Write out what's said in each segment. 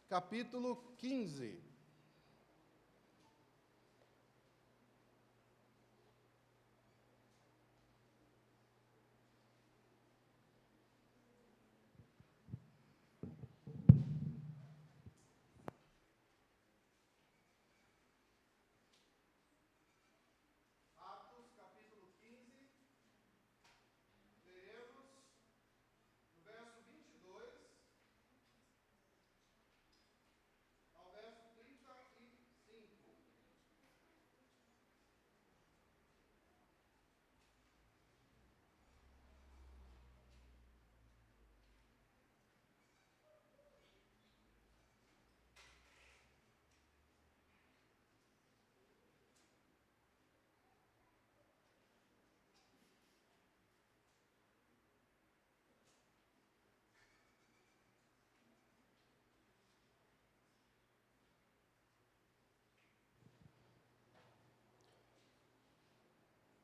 capítulo 15. Atos, capítulo 15, leremos do verso 22 ao verso 35.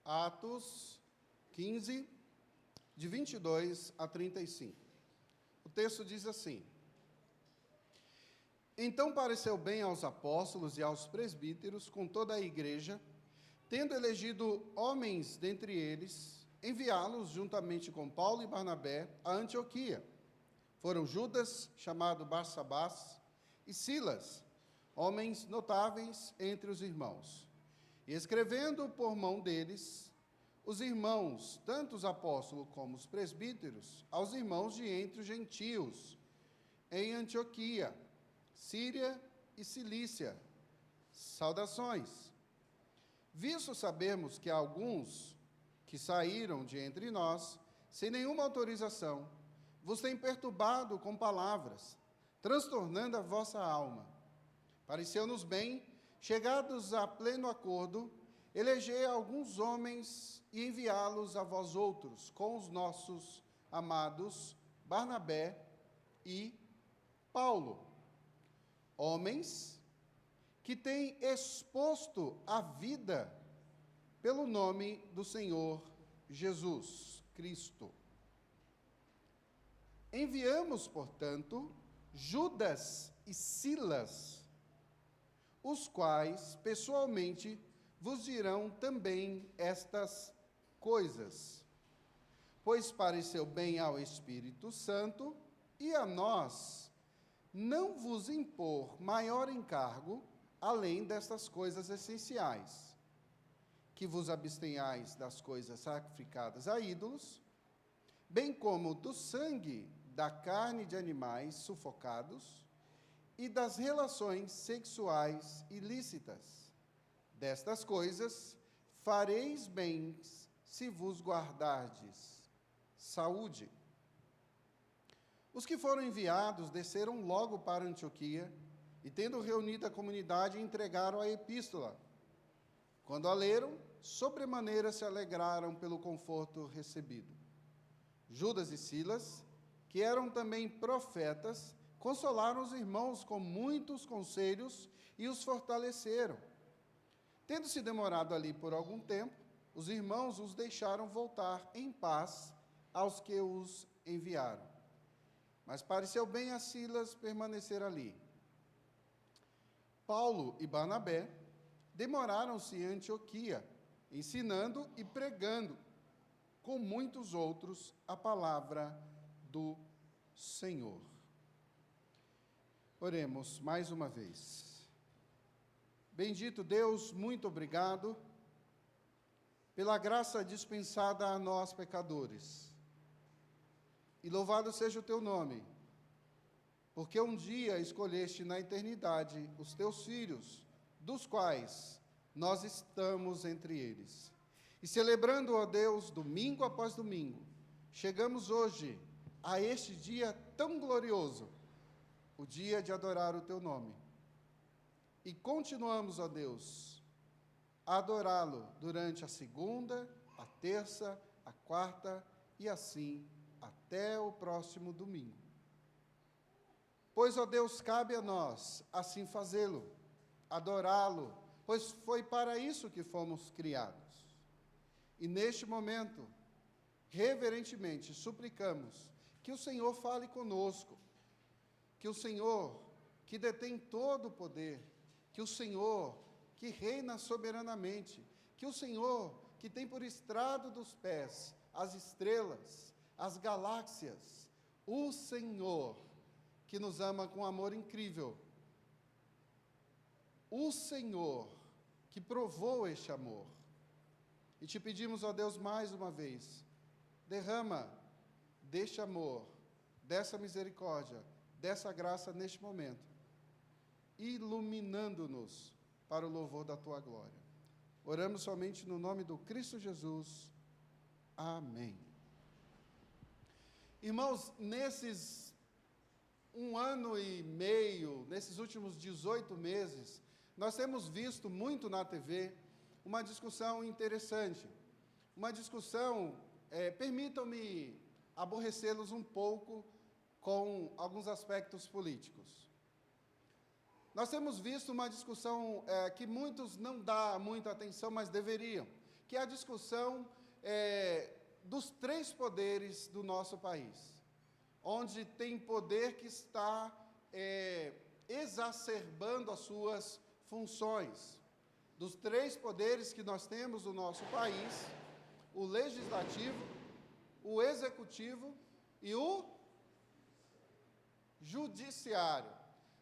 Atos 15, de 22 a 35. O texto diz assim: Então pareceu bem aos apóstolos e aos presbíteros, com toda a igreja, tendo elegido homens dentre eles, enviá-los juntamente com Paulo e Barnabé a Antioquia. Foram Judas, chamado Barsabás, e Silas, homens notáveis entre os irmãos. E escrevendo por mão deles, os irmãos, tanto os apóstolos como os presbíteros, aos irmãos de entre os gentios, em Antioquia, Síria e Cilícia, saudações. Visto sabermos que há alguns que saíram de entre nós, sem nenhuma autorização, vos têm perturbado com palavras, transtornando a vossa alma. Pareceu-nos bem, chegados a pleno acordo, eleger alguns homens e enviá-los a vós outros, com os nossos amados Barnabé e Paulo, homens que têm exposto a vida pelo nome do Senhor Jesus Cristo. Enviamos, portanto, Judas e Silas, os quais, pessoalmente, vos dirão também estas coisas, pois pareceu bem ao Espírito Santo e a nós não vos impor maior encargo, além destas coisas essenciais, que vos abstenhais das coisas sacrificadas a ídolos, bem como do sangue da carne de animais sufocados e das relações sexuais ilícitas. Destas coisas fareis bem se vos guardardes saúde. Os que foram enviados desceram logo para Antioquia e, tendo reunido a comunidade, entregaram a epístola. Quando a leram, sobremaneira se alegraram pelo conforto recebido. Judas e Silas, que eram também profetas, consolaram os irmãos com muitos conselhos e os fortaleceram. Tendo-se demorado ali por algum tempo, os irmãos os deixaram voltar em paz aos que os enviaram. Mas pareceu bem a Silas permanecer ali. Paulo e Barnabé demoraram-se em Antioquia, ensinando e pregando, com muitos outros, a palavra do Senhor. Oremos mais uma vez. Bendito Deus, muito obrigado pela graça dispensada a nós, pecadores. E louvado seja o teu nome, porque um dia escolheste na eternidade os teus filhos, dos quais nós estamos entre eles. E celebrando, ó Deus, domingo após domingo, chegamos hoje a este dia tão glorioso, o dia de adorar o teu nome. E continuamos, ó Deus, a adorá-lo durante a segunda, a terça, a quarta e assim até o próximo domingo. Pois, ó Deus, cabe a nós assim fazê-lo, adorá-lo, pois foi para isso que fomos criados. E neste momento, reverentemente, suplicamos que o Senhor fale conosco, que o Senhor, que detém todo o poder, que o Senhor, que reina soberanamente, que o Senhor, que tem por estrado dos pés as estrelas, as galáxias, o Senhor, que nos ama com amor incrível, o Senhor, que provou este amor. E te pedimos, ó Deus, mais uma vez, derrama deste amor, dessa misericórdia, dessa graça neste momento, iluminando-nos para o louvor da Tua glória. Oramos somente no nome do Cristo Jesus. Amém. Irmãos, nesses 1 ano e meio, nesses últimos 18 meses, nós temos visto muito na TV uma discussão interessante, uma discussão, permitam-me aborrecê-los um pouco com alguns aspectos políticos. Nós temos visto uma discussão que muitos não dão muita atenção, mas deveriam, que é a discussão dos 3 poderes do nosso país, onde tem poder que está exacerbando as suas funções. Dos 3 poderes que nós temos no nosso país, o legislativo, o executivo e o judiciário.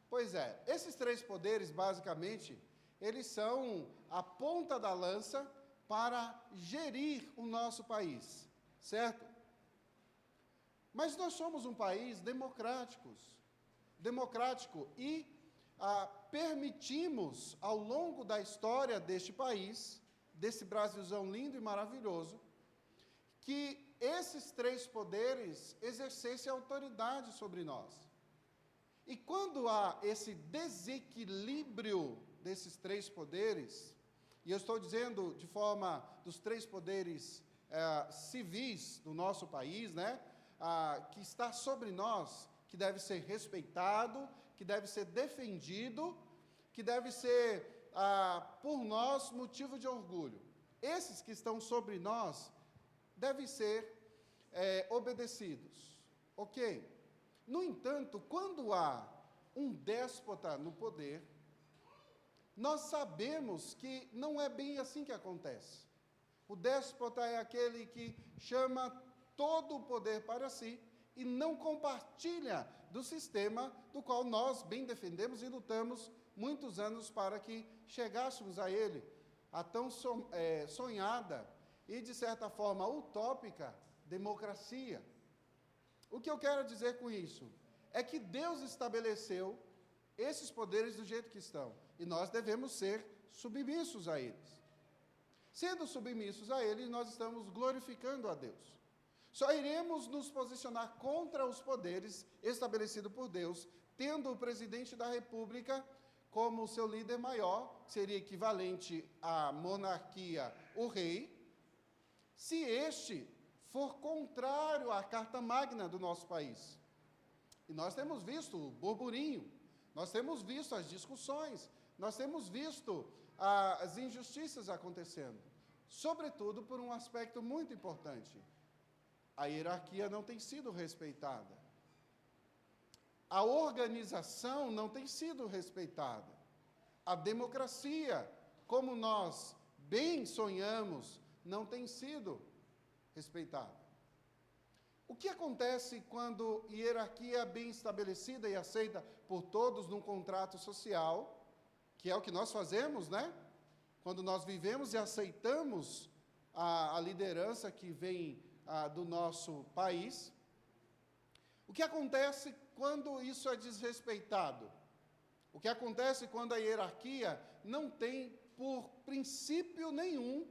Pois é, esses 3 poderes, basicamente, eles são a ponta da lança para gerir o nosso país, certo? Mas nós somos um país democrático e permitimos, ao longo da história deste país, desse Brasilzão lindo e maravilhoso, que esses 3 poderes exercessem autoridade sobre nós. E quando há esse desequilíbrio desses 3 poderes, e eu estou dizendo de forma dos 3 poderes civis do nosso país, né, que está sobre nós, que deve ser respeitado, que deve ser defendido, que deve ser, por nós, motivo de orgulho. Esses que estão sobre nós devem ser obedecidos, ok? No entanto, quando há um déspota no poder, nós sabemos que não é bem assim que acontece. O déspota é aquele que chama todo o poder para si e não compartilha do sistema do qual nós bem defendemos e lutamos muitos anos para que chegássemos a ele, a tão sonhada e, de certa forma, utópica democracia. O que eu quero dizer com isso é que Deus estabeleceu esses poderes do jeito que estão, e nós devemos ser submissos a eles. Sendo submissos a eles, nós estamos glorificando a Deus. Só iremos nos posicionar contra os poderes estabelecidos por Deus, tendo o presidente da República como seu líder maior, seria equivalente à monarquia, o rei, se este for contrário à Carta Magna do nosso país. E nós temos visto o burburinho, nós temos visto as discussões, nós temos visto as injustiças acontecendo, sobretudo por um aspecto muito importante. A hierarquia não tem sido respeitada. A organização não tem sido respeitada. A democracia, como nós bem sonhamos, não tem sido respeitada. O que acontece quando hierarquia é bem estabelecida e aceita por todos num contrato social, que é o que nós fazemos, né? Quando nós vivemos e aceitamos a liderança que vem do nosso país. O que acontece quando isso é desrespeitado? O que acontece quando a hierarquia não tem por princípio nenhum,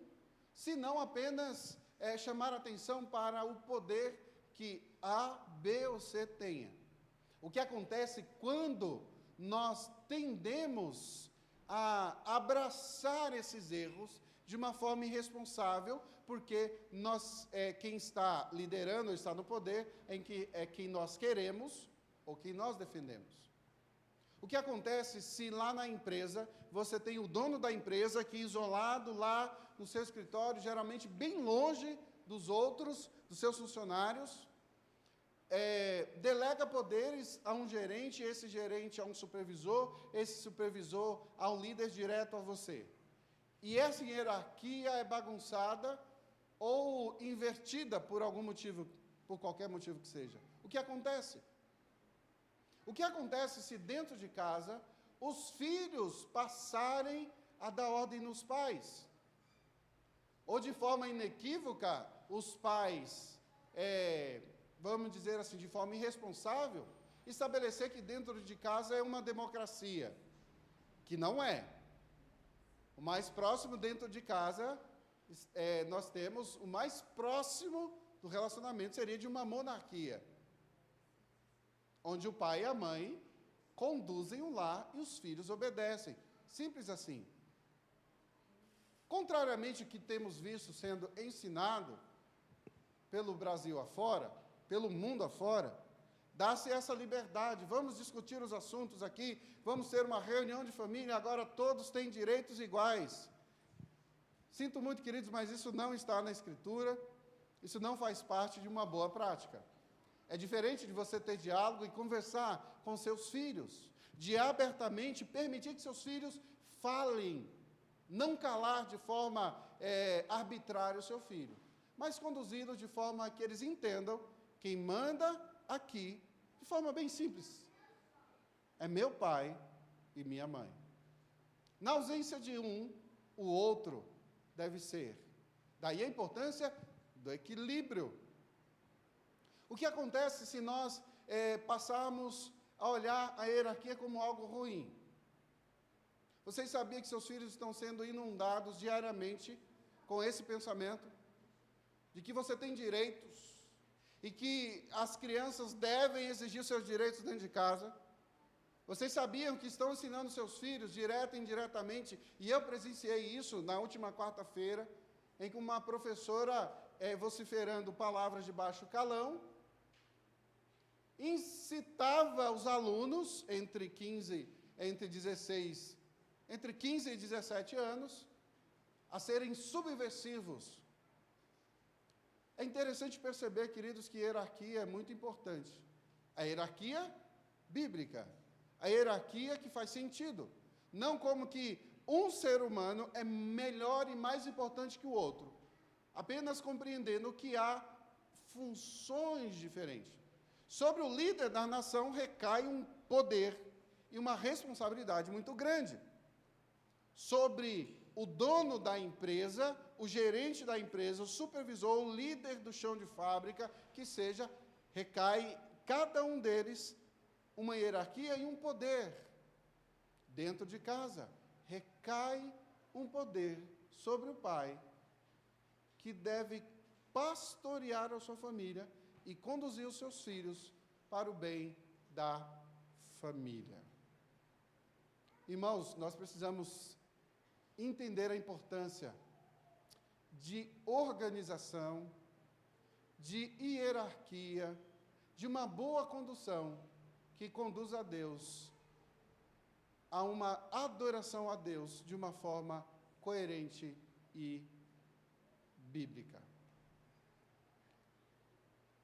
senão apenas chamar atenção para o poder que A, B ou C tenha. O que acontece quando nós tendemos a abraçar esses erros de uma forma irresponsável, porque quem está liderando, está no poder, é quem nós queremos ou quem nós defendemos. O que acontece se lá na empresa, você tem o dono da empresa que isolado lá no seu escritório, geralmente bem longe dos outros, dos seus funcionários, delega poderes a um gerente, esse gerente a um supervisor, esse supervisor a um líder direto a você. E essa hierarquia é bagunçada ou invertida por algum motivo, por qualquer motivo que seja. O que acontece? O que acontece se dentro de casa os filhos passarem a dar ordem nos pais? Ou de forma inequívoca, os pais, vamos dizer assim, de forma irresponsável, estabelecer que dentro de casa é uma democracia, que não é. O mais próximo dentro de casa, nós temos, o mais próximo do relacionamento seria de uma monarquia, onde o pai e a mãe conduzem o lar e os filhos obedecem. Simples assim. Contrariamente ao que temos visto sendo ensinado pelo Brasil afora, pelo mundo afora, dá-se essa liberdade. Vamos discutir os assuntos aqui, vamos ter uma reunião de família, agora todos têm direitos iguais. Sinto muito, queridos, mas isso não está na Escritura, isso não faz parte de uma boa prática. É diferente de você ter diálogo e conversar com seus filhos, de abertamente permitir que seus filhos falem, não calar de forma arbitrária o seu filho, mas conduzi-lo de forma que eles entendam quem manda aqui, de forma bem simples, é meu pai e minha mãe. Na ausência de um, o outro deve ser. Daí a importância do equilíbrio. O que acontece se nós passarmos a olhar a hierarquia como algo ruim? Vocês sabiam que seus filhos estão sendo inundados diariamente com esse pensamento de que você tem direitos e que as crianças devem exigir seus direitos dentro de casa? Vocês sabiam que estão ensinando seus filhos, direta e indiretamente, e eu presenciei isso na última quarta-feira, em que uma professora, vociferando palavras de baixo calão, incitava os alunos entre 15 e 17 anos a serem subversivos. É interessante perceber, queridos, que hierarquia é muito importante. A hierarquia bíblica, a hierarquia que faz sentido. Não como que um ser humano é melhor e mais importante que o outro, apenas compreendendo que há funções diferentes. Sobre o líder da nação recai um poder e uma responsabilidade muito grande. Sobre o dono da empresa, o gerente da empresa, o supervisor, o líder do chão de fábrica, que seja, recai cada um deles uma hierarquia e um poder. Dentro de casa, recai um poder sobre o pai, que deve pastorear a sua família e conduzir os seus filhos para o bem da família. Irmãos, nós precisamos entender a importância de organização, de hierarquia, de uma boa condução que conduz a Deus, a uma adoração a Deus de uma forma coerente e bíblica.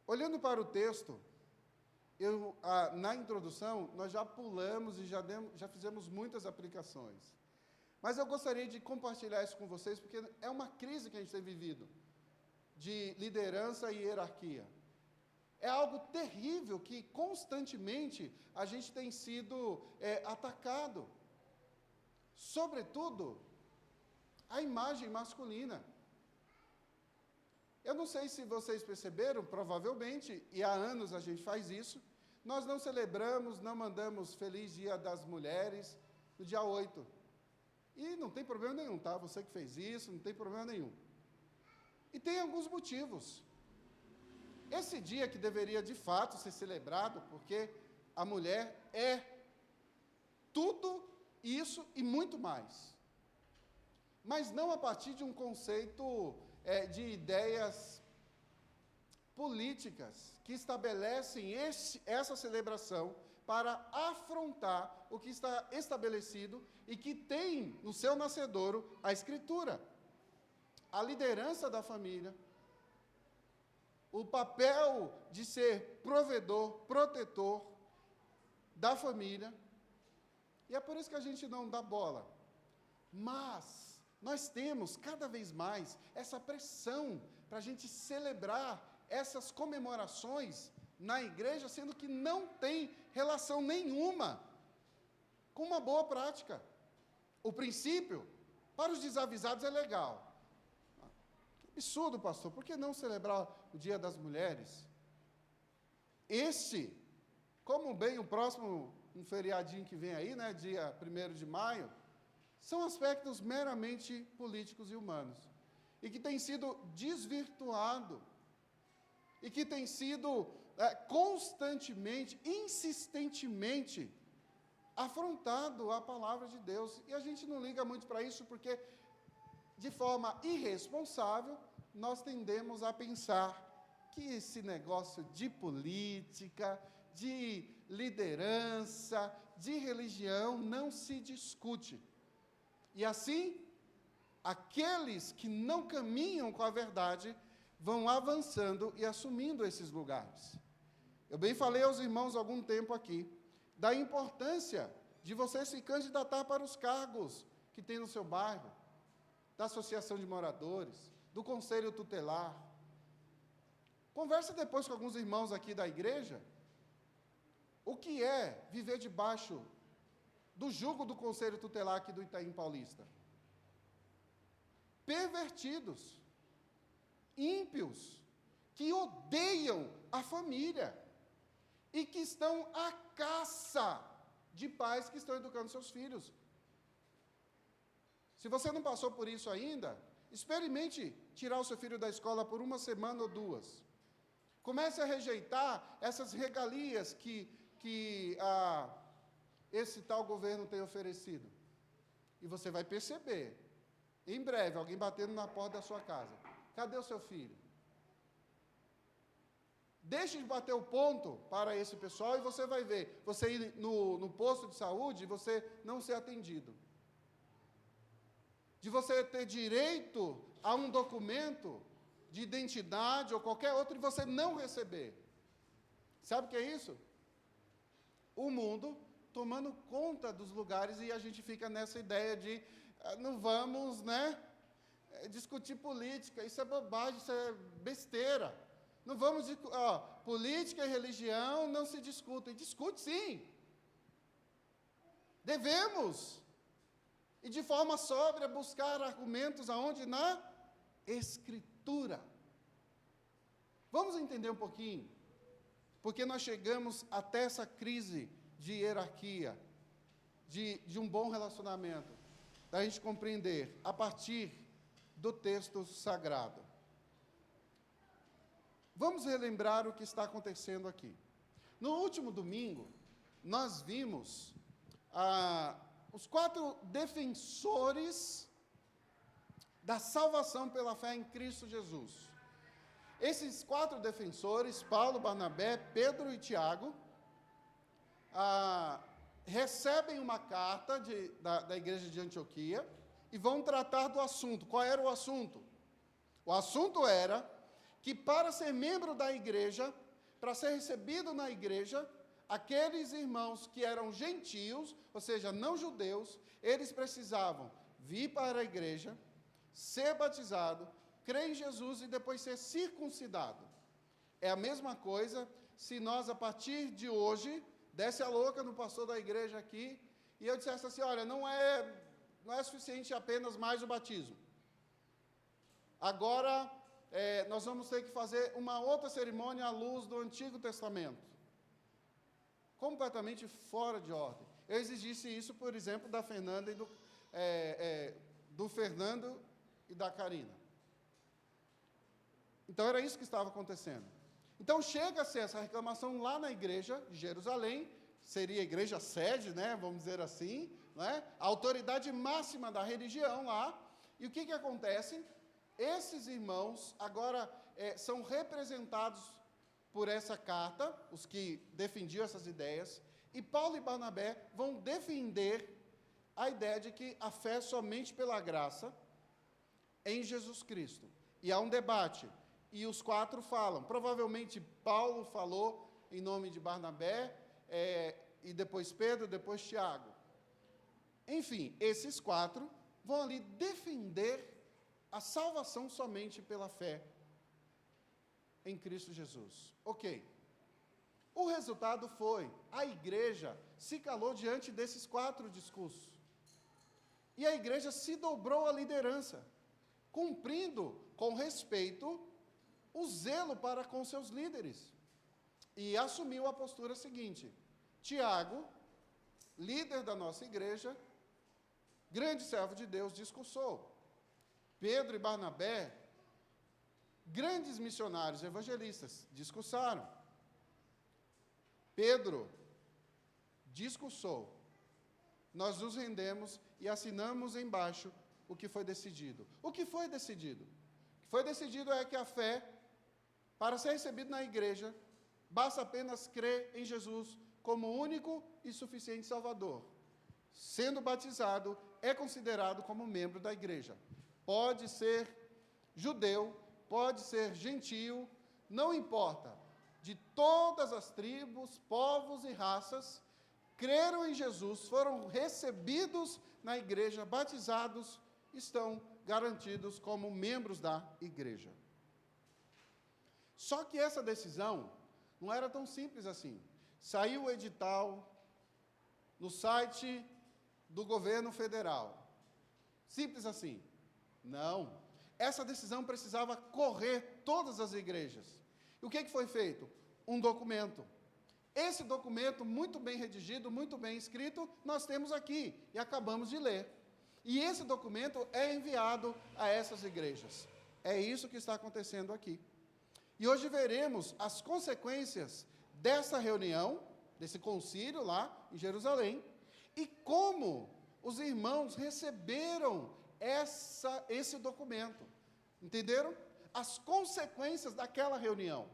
Olhando para o texto, na introdução, nós já pulamos e já fizemos muitas aplicações. Mas eu gostaria de compartilhar isso com vocês, porque é uma crise que a gente tem vivido, de liderança e hierarquia. É algo terrível que constantemente a gente tem sido atacado. Sobretudo, a imagem masculina. Eu não sei se vocês perceberam, provavelmente, e há anos a gente faz isso, nós não celebramos, não mandamos Feliz Dia das Mulheres no dia 8. E não tem problema nenhum, tá? Você que fez isso, não tem problema nenhum. E tem alguns motivos. Esse dia que deveria, de fato, ser celebrado, porque a mulher é tudo isso e muito mais. Mas não a partir de um conceito de ideias políticas que estabelecem essa celebração para afrontar o que está estabelecido e que tem no seu nascedouro a Escritura, a liderança da família, o papel de ser provedor, protetor da família. E é por isso que a gente não dá bola. Mas nós temos cada vez mais essa pressão para a gente celebrar essas comemorações na igreja, sendo que não tem relação nenhuma com uma boa prática. O princípio, para os desavisados, é legal. Que absurdo, pastor, por que não celebrar o Dia das Mulheres? Como bem o próximo, um feriadinho que vem aí, né, dia 1º de maio, são aspectos meramente políticos e humanos, e que tem sido desvirtuado, e que tem sido constantemente, insistentemente, afrontado a palavra de Deus. E a gente não liga muito para isso, porque, de forma irresponsável, nós tendemos a pensar que esse negócio de política, de liderança, de religião, não se discute. E assim, aqueles que não caminham com a verdade vão avançando e assumindo esses lugares. Eu bem falei aos irmãos há algum tempo aqui da importância de você se candidatar para os cargos que tem no seu bairro, da associação de moradores, do conselho tutelar. Conversa depois com alguns irmãos aqui da igreja, o que é viver debaixo do jugo do conselho tutelar aqui do Itaim Paulista. Pervertidos, ímpios, que odeiam a família e que estão à caça de pais que estão educando seus filhos. Se você não passou por isso ainda, experimente tirar o seu filho da escola por 1 semana ou 2. Comece a rejeitar essas regalias que esse tal governo tem oferecido. E você vai perceber, em breve, alguém batendo na porta da sua casa. Cadê o seu filho? Deixe de bater o ponto para esse pessoal e você vai ver. Você ir no posto de saúde e você não ser atendido. De você ter direito a um documento de identidade ou qualquer outro e você não receber. Sabe o que é isso? O mundo tomando conta dos lugares e a gente fica nessa ideia de não vamos, discutir política, isso é bobagem, isso é besteira. Não vamos, política e religião não se discutem. Discute sim. Devemos. E de forma sóbria buscar argumentos aonde? Na Escritura. Vamos entender um pouquinho. Porque nós chegamos até essa crise de hierarquia, de um bom relacionamento, da gente compreender a partir do texto sagrado. Vamos relembrar o que está acontecendo aqui. No último domingo, nós vimos os 4 defensores da salvação pela fé em Cristo Jesus. Esses 4 defensores, Paulo, Barnabé, Pedro e Tiago, recebem uma carta da igreja de Antioquia e vão tratar do assunto. Qual era o assunto? O assunto era que para ser membro da igreja, para ser recebido na igreja, aqueles irmãos que eram gentios, ou seja, não judeus, eles precisavam vir para a igreja, ser batizado, crer em Jesus e depois ser circuncidado. É a mesma coisa se nós, a partir de hoje, desse a louca no pastor da igreja aqui, e eu dissesse assim, olha, não é suficiente apenas mais o batismo. Agora, nós vamos ter que fazer uma outra cerimônia à luz do Antigo Testamento. Completamente fora de ordem. Eu exigisse isso, por exemplo, da Fernanda e do Fernando e da Karina. Então, era isso que estava acontecendo. Então, chega-se essa reclamação lá na igreja de Jerusalém, seria a igreja sede, vamos dizer assim, a autoridade máxima da religião lá, e o que acontece? Esses irmãos agora são representados por essa carta, os que defendiam essas ideias, e Paulo e Barnabé vão defender a ideia de que a fé é somente pela graça em Jesus Cristo. E há um debate. e os 4 falam. Provavelmente Paulo falou em nome de Barnabé, e depois Pedro, depois Tiago. Enfim, esses 4 vão ali defender a salvação somente pela fé em Cristo Jesus. Ok. O resultado foi, a igreja se calou diante desses 4 discursos. E a igreja se dobrou à liderança, cumprindo com respeito o zelo para com seus líderes. E assumiu a postura seguinte: Tiago, líder da nossa igreja, grande servo de Deus, discursou. Pedro e Barnabé, grandes missionários evangelistas, discursaram. Pedro discursou. Nós nos rendemos e assinamos embaixo o que foi decidido. O que foi decidido? O que foi decidido é que a fé, para ser recebida na igreja, basta apenas crer em Jesus como único e suficiente Salvador. Sendo batizado, é considerado como membro da igreja. Pode ser judeu, pode ser gentio, não importa. De todas as tribos, povos e raças, creram em Jesus, foram recebidos na igreja, batizados, estão garantidos como membros da igreja. Só que essa decisão não era tão simples assim. Saiu o edital no site do governo federal. Simples assim? Não. Essa decisão precisava correr todas as igrejas. E o que foi feito? Um documento. Esse documento, muito bem redigido, muito bem escrito, nós temos aqui e acabamos de ler. E esse documento é enviado a essas igrejas. É isso que está acontecendo aqui. E hoje veremos as consequências dessa reunião, desse concílio lá em Jerusalém, e como os irmãos receberam esse documento. Entenderam? As consequências daquela reunião,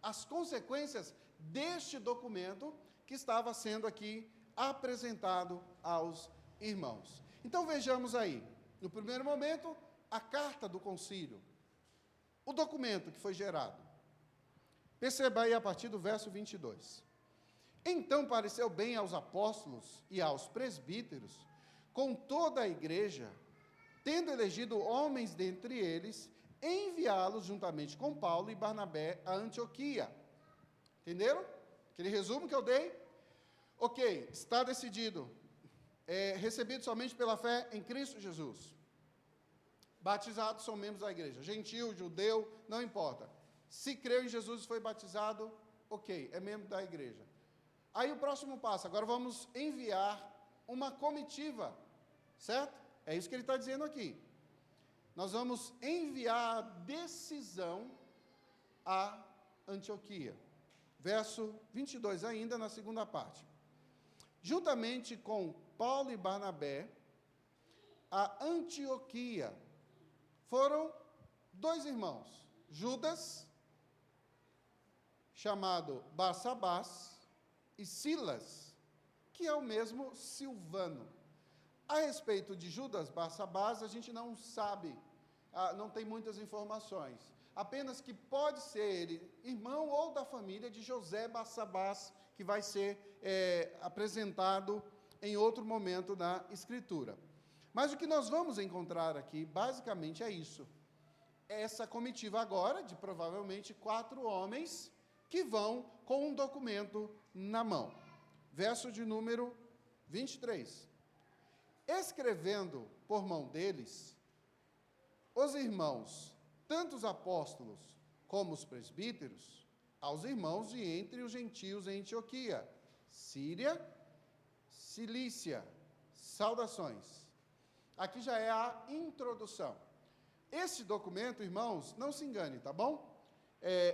as consequências deste documento que estava sendo aqui apresentado aos irmãos. Então vejamos aí, no primeiro momento, a carta do concílio, o documento que foi gerado. Perceba aí a partir do verso 22. Então pareceu bem aos apóstolos e aos presbíteros, com toda a igreja, tendo elegido homens dentre eles, enviá-los juntamente com Paulo e Barnabé a Antioquia. Entenderam? Aquele resumo que eu dei? Ok, está decidido. Recebido somente pela fé em Cristo Jesus. Batizados são membros da igreja. Gentil, judeu, não importa. Se creu em Jesus e foi batizado, ok, é membro da igreja. Aí o próximo passo, agora vamos enviar uma comitiva, certo? É isso que ele está dizendo aqui. Nós vamos enviar a decisão a Antioquia. Verso 22 ainda, na segunda parte. Juntamente com Paulo e Barnabé, a Antioquia, foram 2 irmãos, Judas, chamado Barsabás, e Silas, que é o mesmo Silvano. A respeito de Judas Barsabás, a gente não sabe, não tem muitas informações. Apenas que pode ser ele irmão ou da família de José Barsabás, que vai ser apresentado em outro momento da Escritura. Mas o que nós vamos encontrar aqui, basicamente, é isso. Essa comitiva agora, de provavelmente 4 homens, que vão com um documento na mão. Verso de número 23. Escrevendo por mão deles, os irmãos, tanto os apóstolos como os presbíteros, aos irmãos de entre os gentios em Antioquia, Síria, Cilícia, saudações. Aqui já é a introdução. Esse documento, irmãos, não se engane, tá bom?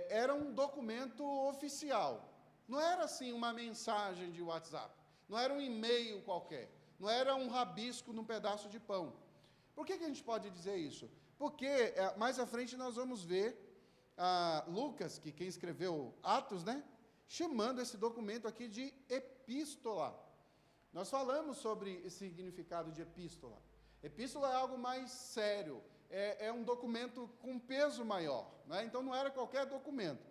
Era um documento oficial. Não era assim uma mensagem de WhatsApp. Não era um e-mail qualquer. Não era um rabisco num pedaço de pão. Por que a gente pode dizer isso? Porque mais à frente nós vamos ver Lucas, que quem escreveu Atos, né? Chamando esse documento aqui de epístola. Nós falamos sobre esse significado de epístola. Epístola é algo mais sério, é um documento com peso maior, né? Então não era qualquer documento.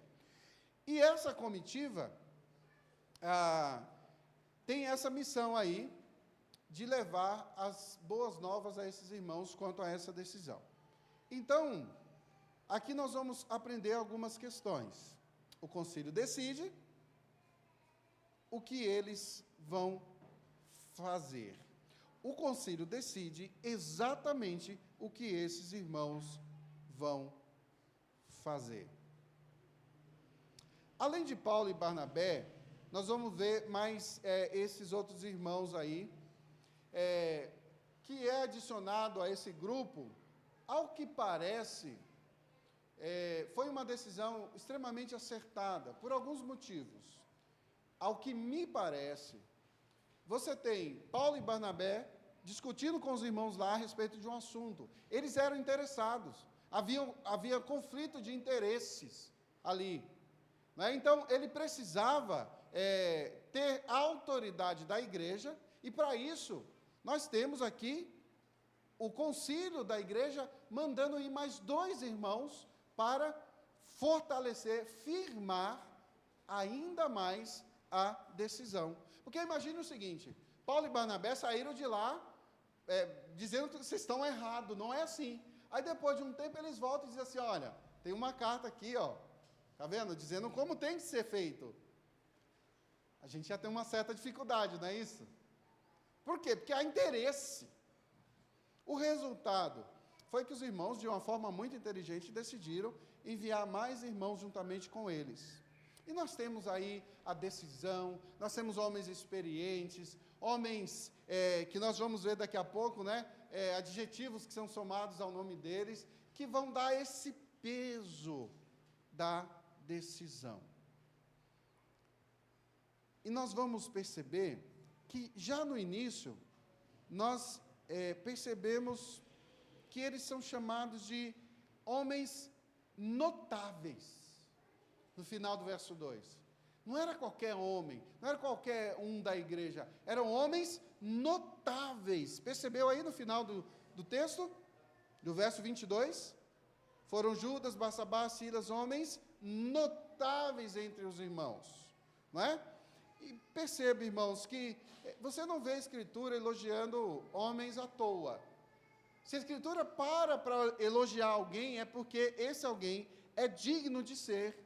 E essa comitiva tem essa missão aí de levar as boas novas a esses irmãos quanto a essa decisão. Então, aqui nós vamos aprender algumas questões. O concílio decide o que eles vão fazer. O concílio decide exatamente o que esses irmãos vão fazer. Além de Paulo e Barnabé, nós vamos ver mais esses outros irmãos aí, que é adicionado a esse grupo. Ao que parece, foi uma decisão extremamente acertada, por alguns motivos. Ao que me parece, você tem Paulo e Barnabé discutindo com os irmãos lá a respeito de um assunto. Eles eram interessados, havia conflito de interesses ali, né? Então, ele precisava ter a autoridade da igreja, e para isso, nós temos aqui o concílio da igreja mandando ir mais 2 irmãos para fortalecer, firmar ainda mais a decisão. Porque imagine o seguinte, Paulo e Barnabé saíram de lá dizendo que vocês estão errados, não é assim. Aí depois de um tempo eles voltam e dizem assim, olha, tem uma carta aqui, ó, tá vendo? Dizendo como tem que ser feito. A gente já tem uma certa dificuldade, não é isso? Por quê? Porque há interesse. O resultado foi que os irmãos, de uma forma muito inteligente, decidiram enviar mais irmãos juntamente com eles. E nós temos aí a decisão, nós temos homens experientes, homens que nós vamos ver daqui a pouco, né? Adjetivos que são somados ao nome deles, que vão dar esse peso da decisão. E nós vamos perceber que já no início, nós percebemos que eles são chamados de homens notáveis. No final do verso 2. Não era qualquer homem, não era qualquer um da igreja, eram homens notáveis. Percebeu aí no final do texto? Do verso 22? Foram Judas, Barsabás, Silas, homens notáveis entre os irmãos. Não é? E perceba, irmãos, que você não vê a Escritura elogiando homens à toa. Se a Escritura para elogiar alguém, é porque esse alguém é digno de ser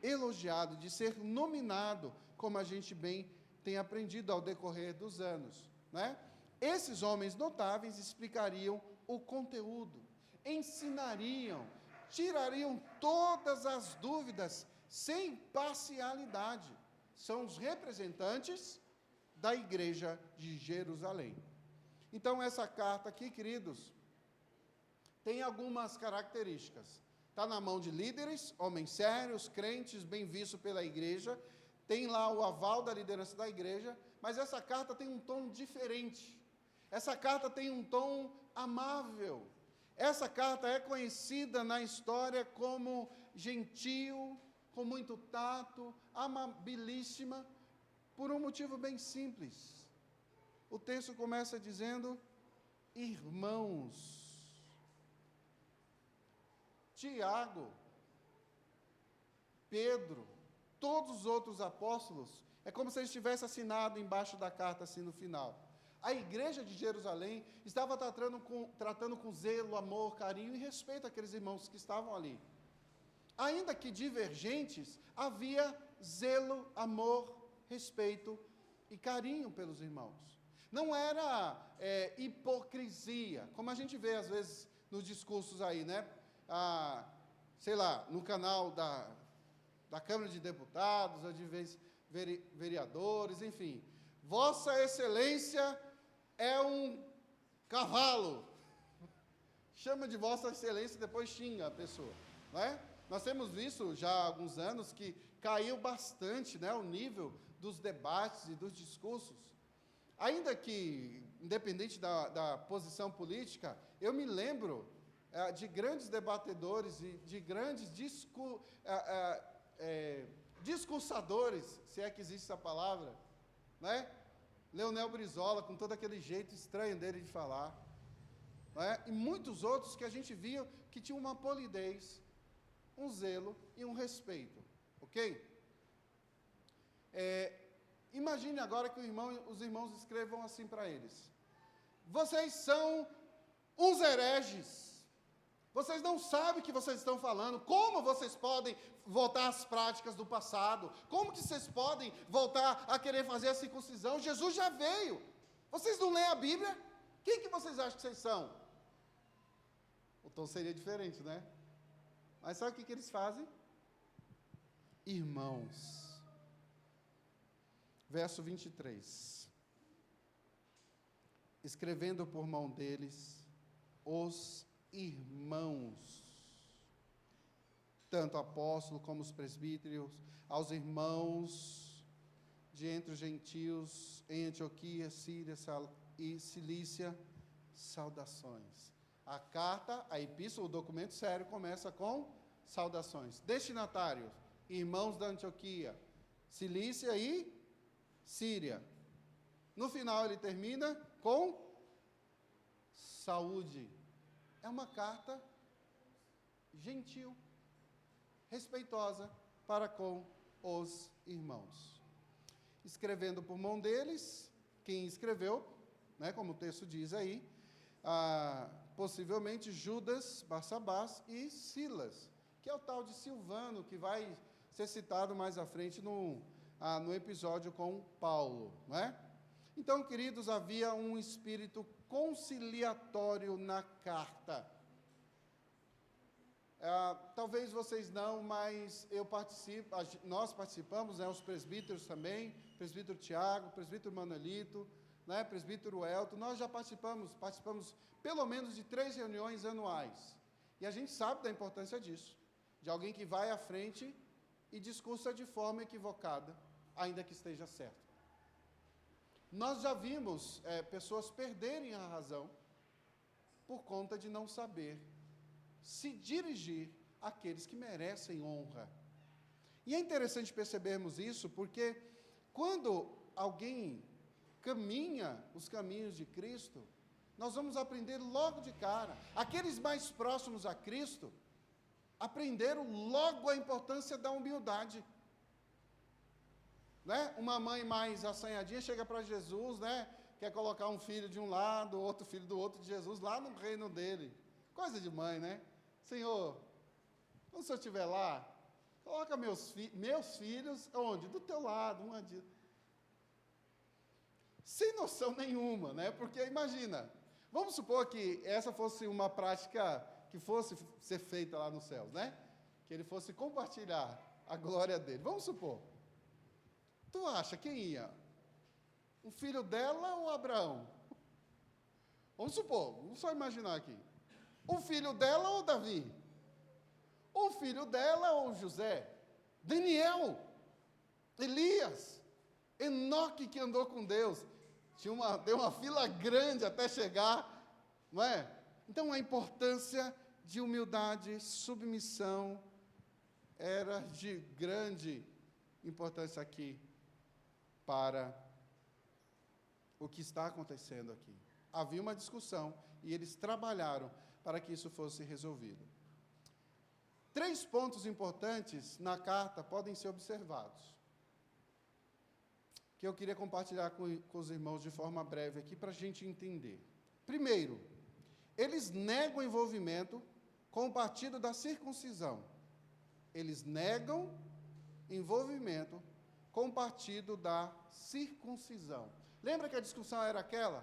elogiado, de ser nominado, como a gente bem tem aprendido ao decorrer dos anos, né? Esses homens notáveis explicariam o conteúdo, ensinariam, tirariam todas as dúvidas sem parcialidade. São os representantes da igreja de Jerusalém. Então, essa carta aqui, queridos, tem algumas características. Está na mão de líderes, homens sérios, crentes, bem vistos pela igreja, tem lá o aval da liderança da igreja, mas essa carta tem um tom diferente. Essa carta tem um tom amável. Essa carta é conhecida na história como gentil, com muito tato, amabilíssima, por um motivo bem simples. O texto começa dizendo, irmãos. Tiago, Pedro, todos os outros apóstolos, é como se eles tivessem assinado embaixo da carta, assim, no final. A igreja de Jerusalém estava tratando com zelo, amor, carinho e respeito àqueles irmãos que estavam ali. Ainda que divergentes, havia zelo, amor, respeito e carinho pelos irmãos. Não era hipocrisia, como a gente vê às vezes nos discursos aí, né? Sei lá, no canal da Câmara de Deputados, ou de vereadores, enfim. Vossa Excelência é um cavalo. Chama de Vossa Excelência e depois xinga a pessoa, não é? Nós temos visto já há alguns anos que caiu bastante, né, o nível dos debates e dos discursos. Ainda que, independente da posição política, eu me lembro de grandes debatedores e de grandes discursadores, se é que existe essa palavra, né? Leonel Brizola, com todo aquele jeito estranho dele de falar, não é? E muitos outros que a gente via que tinham uma polidez, um zelo e um respeito, ok? Imagine agora que os irmãos escrevam assim para eles: vocês são uns hereges, vocês não sabem o que vocês estão falando, como vocês podem voltar às práticas do passado, como que vocês podem voltar a querer fazer a circuncisão? Jesus já veio, vocês não leem a Bíblia? Quem que vocês acham que vocês são? O tom seria diferente, né? Mas sabe o que eles fazem? Irmãos. Verso 23. Escrevendo por mão deles, os irmãos, tanto apóstolos como os presbíteros, aos irmãos de entre os gentios, em Antioquia, Síria e Cilícia, saudações. A carta, a epístola, o documento sério começa com saudações. Destinatários, irmãos da Antioquia, Cilícia e Síria. No final ele termina com saúde. É uma carta gentil, respeitosa para com os irmãos. Escrevendo por mão deles, quem escreveu, né, como o texto diz aí, possivelmente Judas, Barsabás e Silas, que é o tal de Silvano, que vai ser citado mais à frente no episódio com Paulo, não é? Então, queridos, havia um espírito conciliatório na carta. Talvez vocês não, mas nós participamos, né, os presbíteros também, presbítero Tiago, presbítero Manuelito, né, presbítero Elton, nós já participamos pelo menos de 3 reuniões anuais. E a gente sabe da importância disso, de alguém que vai à frente e discursa de forma equivocada, ainda que esteja certo. Nós já vimos pessoas perderem a razão por conta de não saber se dirigir àqueles que merecem honra. E é interessante percebermos isso, porque quando alguém caminha os caminhos de Cristo, nós vamos aprender logo de cara. Aqueles mais próximos a Cristo aprenderam logo a importância da humildade. Né? Uma mãe mais assanhadinha chega para Jesus, né? Quer colocar um filho de um lado, outro filho do outro de Jesus, lá no reino dele. Coisa de mãe, né? Senhor, quando o Senhor estiver lá, coloca meus filhos, onde? Do teu lado, sem noção nenhuma, né? Porque imagina, vamos supor que essa fosse uma prática que fosse ser feita lá nos céus, né? Que ele fosse compartilhar a glória dele. Vamos supor. Tu acha quem ia? O filho dela ou Abraão? Vamos supor, vamos só imaginar aqui. O filho dela ou Davi? O filho dela ou José? Daniel? Elias? Enoque, que andou com Deus? Deu uma fila grande até chegar, não é? Então a importância de humildade, submissão, era de grande importância aqui para o que está acontecendo aqui. Havia uma discussão e eles trabalharam para que isso fosse resolvido. 3 pontos importantes na carta podem ser observados, que eu queria compartilhar com os irmãos de forma breve aqui para a gente entender. Primeiro, eles negam o envolvimento com o partido da circuncisão. Eles negam envolvimento com o partido da circuncisão. Lembra que a discussão era aquela?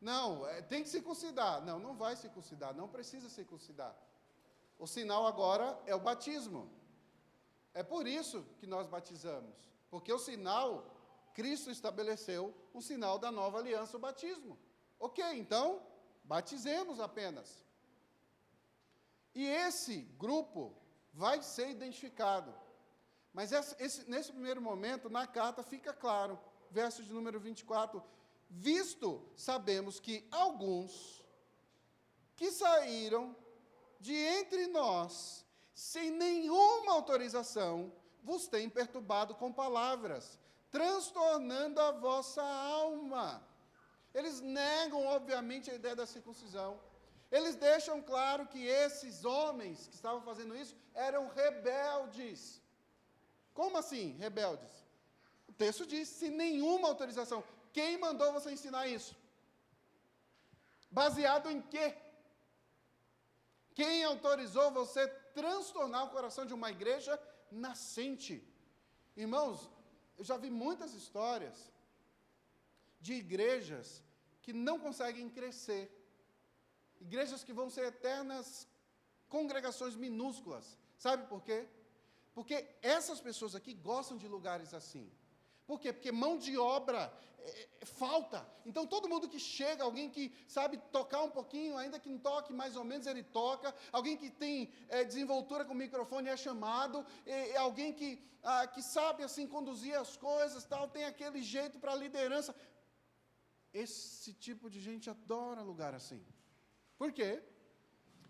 Não, tem que circuncidar. Não, não vai circuncidar, não precisa circuncidar. O sinal agora é o batismo. É por isso que nós batizamos, porque o sinal, Cristo estabeleceu o sinal da nova aliança, o batismo. Ok, então, batizemos apenas. E esse grupo vai ser identificado. Mas nesse primeiro momento, na carta, fica claro, verso de número 24, visto, sabemos que alguns que saíram de entre nós, sem nenhuma autorização, vos têm perturbado com palavras, transtornando a vossa alma. Eles negam, obviamente, a ideia da circuncisão. Eles deixam claro que esses homens que estavam fazendo isso eram rebeldes. Como assim, rebeldes? O texto diz, sem nenhuma autorização. Quem mandou você ensinar isso? Baseado em quê? Quem autorizou você transtornar o coração de uma igreja nascente? Irmãos, eu já vi muitas histórias de igrejas que não conseguem crescer. Igrejas que vão ser eternas congregações minúsculas. Sabe por quê? Porque essas pessoas aqui gostam de lugares assim. Por quê? Porque mão de obra falta. Então, todo mundo que chega, alguém que sabe tocar um pouquinho, ainda que não toque mais ou menos, ele toca. Alguém que tem desenvoltura com o microfone é chamado. Alguém que sabe, assim, conduzir as coisas, tal, tem aquele jeito para a liderança. Esse tipo de gente adora lugar assim. Por quê?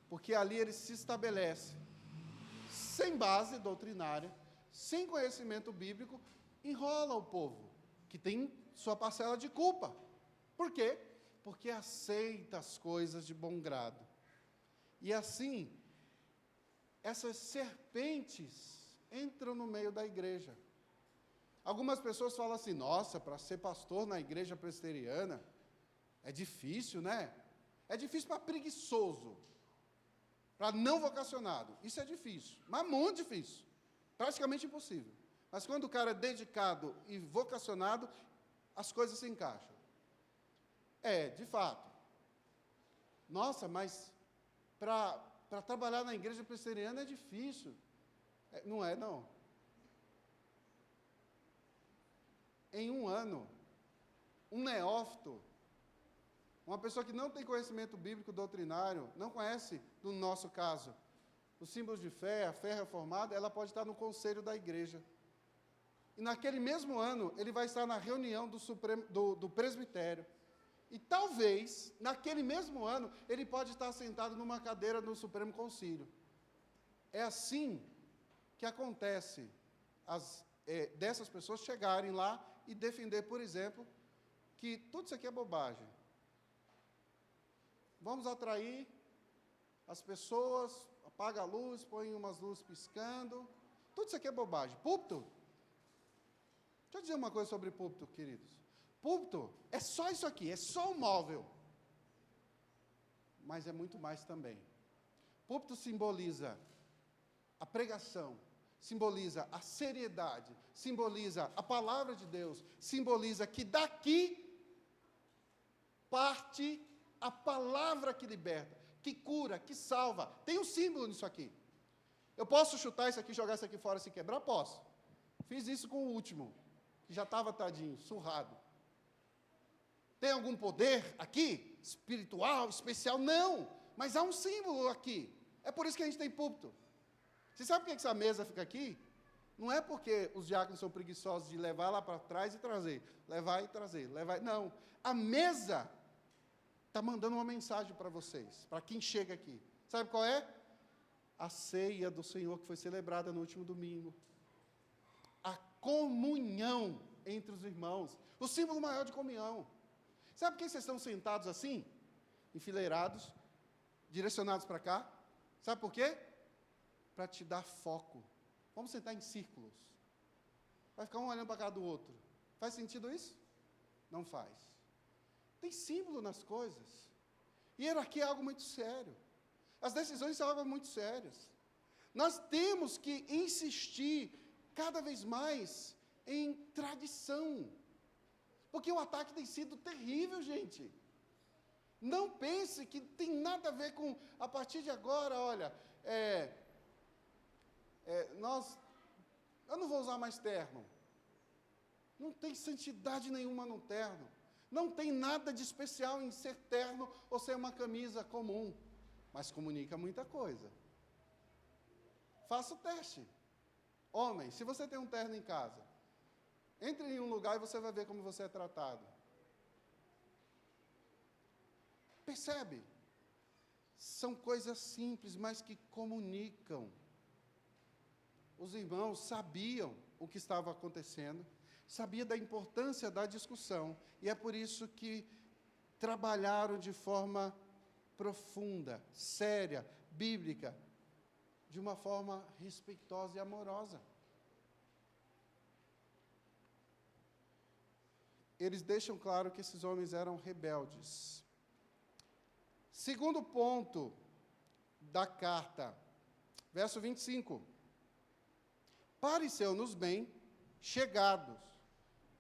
Porque ali ele se estabelece sem base doutrinária, sem conhecimento bíblico, enrola o povo, que tem sua parcela de culpa. Por quê? Porque aceita as coisas de bom grado. E assim, essas serpentes entram no meio da igreja. Algumas pessoas falam assim, nossa, para ser pastor na igreja presbiteriana, é difícil, né? É difícil para preguiçoso, para não vocacionado. Isso é difícil, mas muito difícil. Praticamente impossível. Mas quando o cara é dedicado e vocacionado, as coisas se encaixam. De fato. Nossa, mas para trabalhar na igreja presbiteriana é difícil. Não é, não. Em um ano, um neófito, uma pessoa que não tem conhecimento bíblico doutrinário, não conhece, no nosso caso, os símbolos de fé, a fé reformada, ela pode estar no conselho da igreja. E naquele mesmo ano, ele vai estar na reunião do presbitério. E talvez, naquele mesmo ano, ele pode estar sentado numa cadeira no Supremo Concílio. É assim que acontece dessas pessoas chegarem lá e defender, por exemplo, que tudo isso aqui é bobagem. Vamos atrair as pessoas, apaga a luz, põe umas luzes piscando. Tudo isso aqui é bobagem. Púlpito. Deixa eu dizer uma coisa sobre púlpito, queridos. Púlpito é só isso aqui, é só um móvel. Mas é muito mais também. Púlpito simboliza a pregação, simboliza a seriedade, simboliza a palavra de Deus, simboliza que daqui parte a palavra que liberta, que cura, que salva. Tem um símbolo nisso aqui. Eu posso chutar isso aqui, jogar isso aqui fora e se quebrar? Posso. Fiz isso com o último, que já estava tadinho, surrado. Tem algum poder aqui? Espiritual, especial? Não. Mas há um símbolo aqui. É por isso que a gente tem púlpito. Você sabe por que essa mesa fica aqui? Não é porque os diáconos são preguiçosos de levar lá para trás e trazer. Levar e trazer. Não. A mesa está mandando uma mensagem para vocês, para quem chega aqui. Sabe qual é? A ceia do Senhor que foi celebrada no último domingo. A comunhão entre os irmãos. O símbolo maior de comunhão. Sabe por que vocês estão sentados assim? Enfileirados, direcionados para cá? Sabe por quê? Para te dar foco. Vamos sentar em círculos. Vai ficar um olhando para cá do outro. Faz sentido isso? Não faz. Tem símbolo nas coisas. Hierarquia é algo muito sério. As decisões são algo muito sérias. Nós temos que insistir cada vez mais em tradição. Porque o ataque tem sido terrível, gente. Não pense que tem nada a ver com, a partir de agora, olha, eu não vou usar mais terno. Não tem santidade nenhuma no terno. Não tem nada de especial em ser terno ou ser uma camisa comum, mas comunica muita coisa. Faça o teste. Homem, se você tem um terno em casa, entre em um lugar e você vai ver como você é tratado. Percebe? São coisas simples, mas que comunicam. Os irmãos sabiam o que estava acontecendo, sabia da importância da discussão, e é por isso que trabalharam de forma profunda, séria, bíblica, de uma forma respeitosa e amorosa. Eles deixam claro que esses homens eram rebeldes. Segundo ponto da carta, verso 25. Pareceu-nos bem, chegados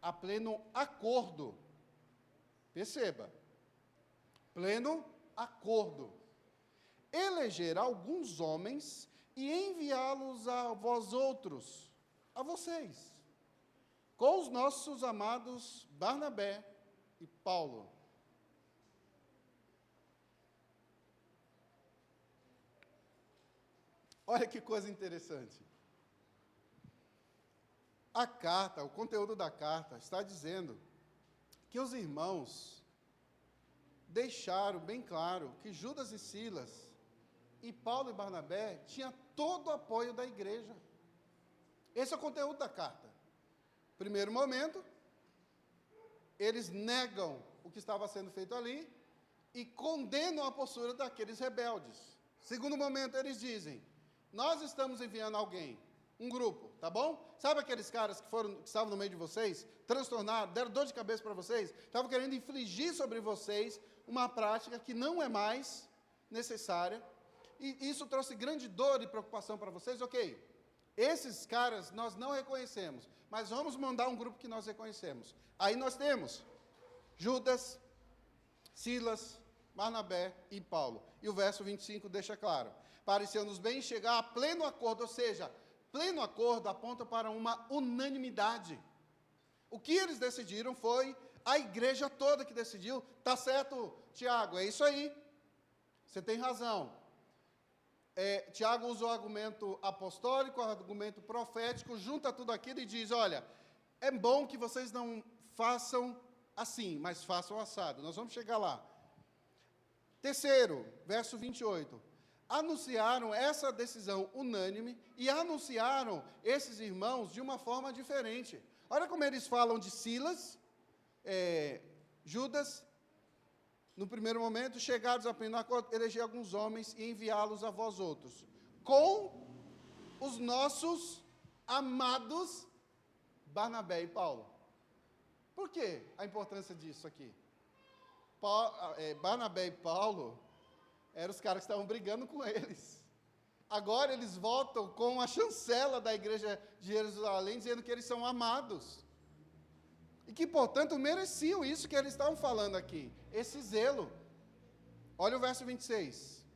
a pleno acordo. Perceba, pleno acordo. Eleger alguns homens e enviá-los a vós outros, a vocês, com os nossos amados Barnabé e Paulo. Olha que coisa interessante. A carta, o conteúdo da carta, está dizendo que os irmãos deixaram bem claro que Judas e Silas e Paulo e Barnabé tinham todo o apoio da igreja. Esse é o conteúdo da carta. Primeiro momento, eles negam o que estava sendo feito ali e condenam a postura daqueles rebeldes. Segundo momento, eles dizem: nós estamos enviando alguém, um grupo, tá bom? Sabe aqueles caras que estavam no meio de vocês, transtornados, deram dor de cabeça para vocês, estavam querendo infligir sobre vocês uma prática que não é mais necessária, e isso trouxe grande dor e preocupação para vocês? Ok, esses caras nós não reconhecemos, mas vamos mandar um grupo que nós reconhecemos. Aí nós temos Judas, Silas, Barnabé e Paulo. E o verso 25 deixa claro: pareceu-nos bem chegar a pleno acordo, ou seja, pleno acordo aponta para uma unanimidade. O que eles decidiram foi a igreja toda que decidiu. Tá certo, Tiago, é isso aí. Você tem razão. Tiago usa o argumento apostólico, o argumento profético, junta tudo aquilo e diz: olha, é bom que vocês não façam assim, mas façam assado. Nós vamos chegar lá. Terceiro, verso 28. Anunciaram essa decisão unânime e anunciaram esses irmãos de uma forma diferente. Olha como eles falam de Silas, Judas. No primeiro momento, chegados a pleno acordo, eleger alguns homens e enviá-los a vós outros, com os nossos amados Barnabé e Paulo. Por que a importância disso aqui? Barnabé e Paulo eram os caras que estavam brigando com eles. Agora eles voltam com a chancela da igreja de Jerusalém, dizendo que eles são amados. E que, portanto, mereciam isso que eles estavam falando aqui, esse zelo. Olha o verso 26.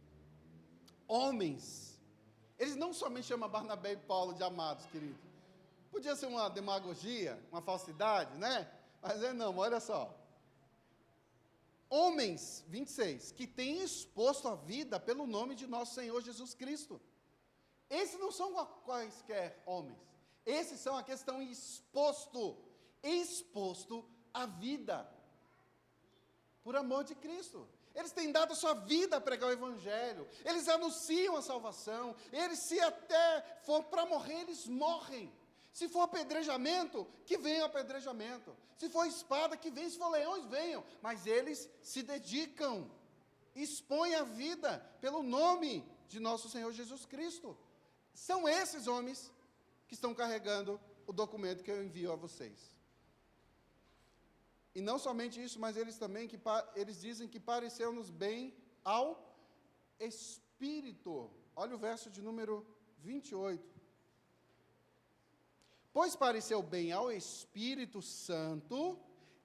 Homens. Eles não somente chamam Barnabé e Paulo de amados, querido. Podia ser uma demagogia, uma falsidade, né? Mas não, olha só. Homens, 26, que têm exposto a vida pelo nome de nosso Senhor Jesus Cristo. Esses não são quaisquer homens. Esses são aqueles que estão exposto à vida, por amor de Cristo. Eles têm dado a sua vida a pregar o Evangelho, eles anunciam a salvação, eles, se até for para morrer, eles morrem. Se for apedrejamento, que venha o apedrejamento. Se for espada, que venha. Se for leões, venham. Mas eles se dedicam, expõem a vida pelo nome de nosso Senhor Jesus Cristo. São esses homens que estão carregando o documento que eu envio a vocês. E não somente isso, mas eles também, eles dizem que pareceu-nos bem ao Espírito. Olha o verso de número 28. Pois pareceu bem ao Espírito Santo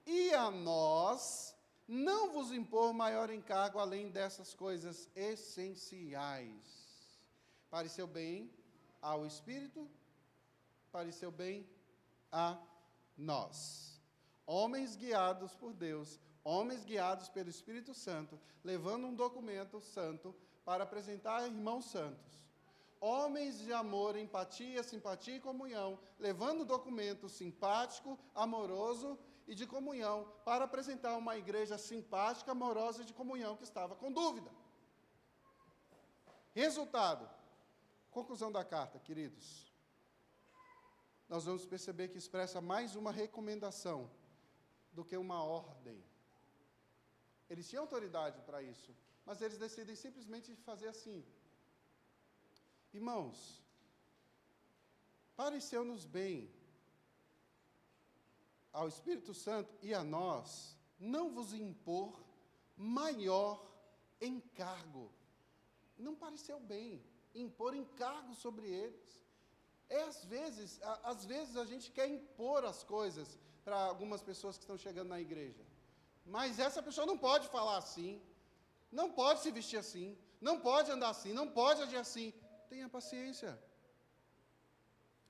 e a nós não vos impor maior encargo além dessas coisas essenciais. Pareceu bem ao Espírito, pareceu bem a nós. Homens guiados por Deus, homens guiados pelo Espírito Santo, levando um documento santo para apresentar a irmãos santos. Homens de amor, empatia, simpatia e comunhão, levando um documento simpático, amoroso e de comunhão, para apresentar uma igreja simpática, amorosa e de comunhão que estava com dúvida. Resultado, conclusão da carta, queridos. Nós vamos perceber que expressa mais uma recomendação do que uma ordem. Eles tinham autoridade para isso, mas eles decidem simplesmente fazer assim. Irmãos, pareceu-nos bem ao Espírito Santo e a nós não vos impor maior encargo. Não pareceu bem impor encargo sobre eles. Às vezes a gente quer impor as coisas para algumas pessoas que estão chegando na igreja. Mas essa pessoa não pode falar assim, não pode se vestir assim, não pode andar assim, não pode agir assim. Tenha paciência.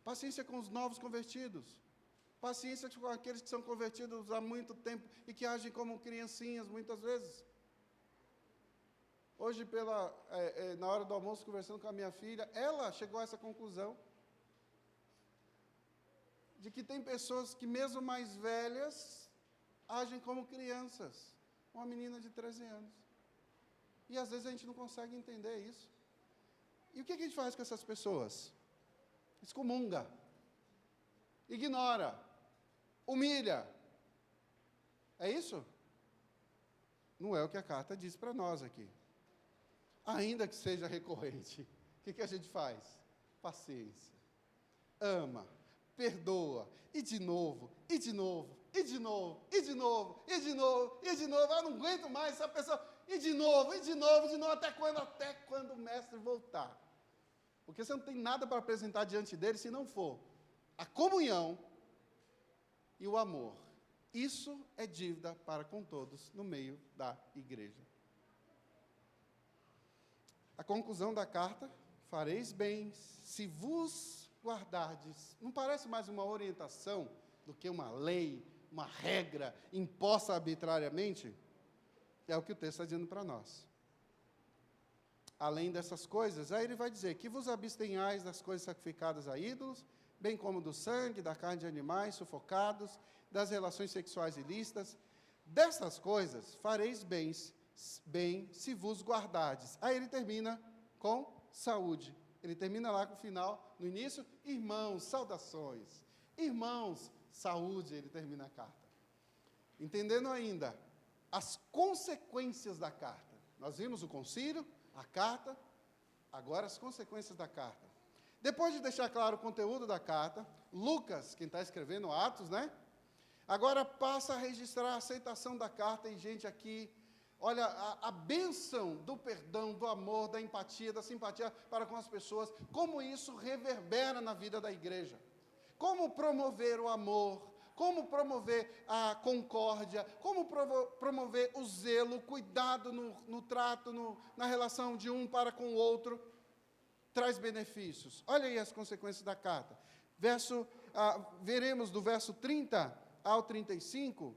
Paciência com os novos convertidos. Paciência com aqueles que são convertidos há muito tempo e que agem como criancinhas muitas vezes. Hoje, na hora do almoço, conversando com a minha filha, ela chegou a essa conclusão de que tem pessoas que, mesmo mais velhas, agem como crianças. Uma menina de 13 anos. E, às vezes, a gente não consegue entender isso. E o que a gente faz com essas pessoas? Excomunga. Ignora. Humilha. É isso? Não é o que a carta diz para nós aqui. Ainda que seja recorrente, o que a gente faz? Paciência. Ama. Perdoa. E de novo, e de novo, e de novo, e de novo, e de novo, e de novo. Eu não aguento mais essa pessoa. E de novo, e de novo, e de novo. Até quando? Até quando o mestre voltar. Porque você não tem nada para apresentar diante dele se não for a comunhão e o amor. Isso é dívida para com todos no meio da igreja. A conclusão da carta: fareis bem se vos guardardes. Não parece mais uma orientação do que uma lei, uma regra imposta arbitrariamente? É o que o texto está dizendo para nós. Além dessas coisas, aí ele vai dizer que vos abstenhais das coisas sacrificadas a ídolos, bem como do sangue, da carne de animais sufocados, das relações sexuais ilícitas. Dessas coisas fareis bem se vos guardardes. Aí ele termina com saúde. Ele termina lá com o final, no início, irmãos, saudações. Irmãos, saúde, ele termina a carta. Entendendo ainda as consequências da carta. Nós vimos o concílio, a carta, agora as consequências da carta. Depois de deixar claro o conteúdo da carta, Lucas, quem está escrevendo Atos, né? Agora passa a registrar a aceitação da carta e, gente, aqui, olha, a bênção do perdão, do amor, da empatia, da simpatia para com as pessoas, como isso reverbera na vida da igreja. Como promover o amor, como promover a concórdia, como promover o zelo, o cuidado no trato, na relação de um para com o outro, traz benefícios. Olha aí as consequências da carta. Veremos do verso 30 ao 35,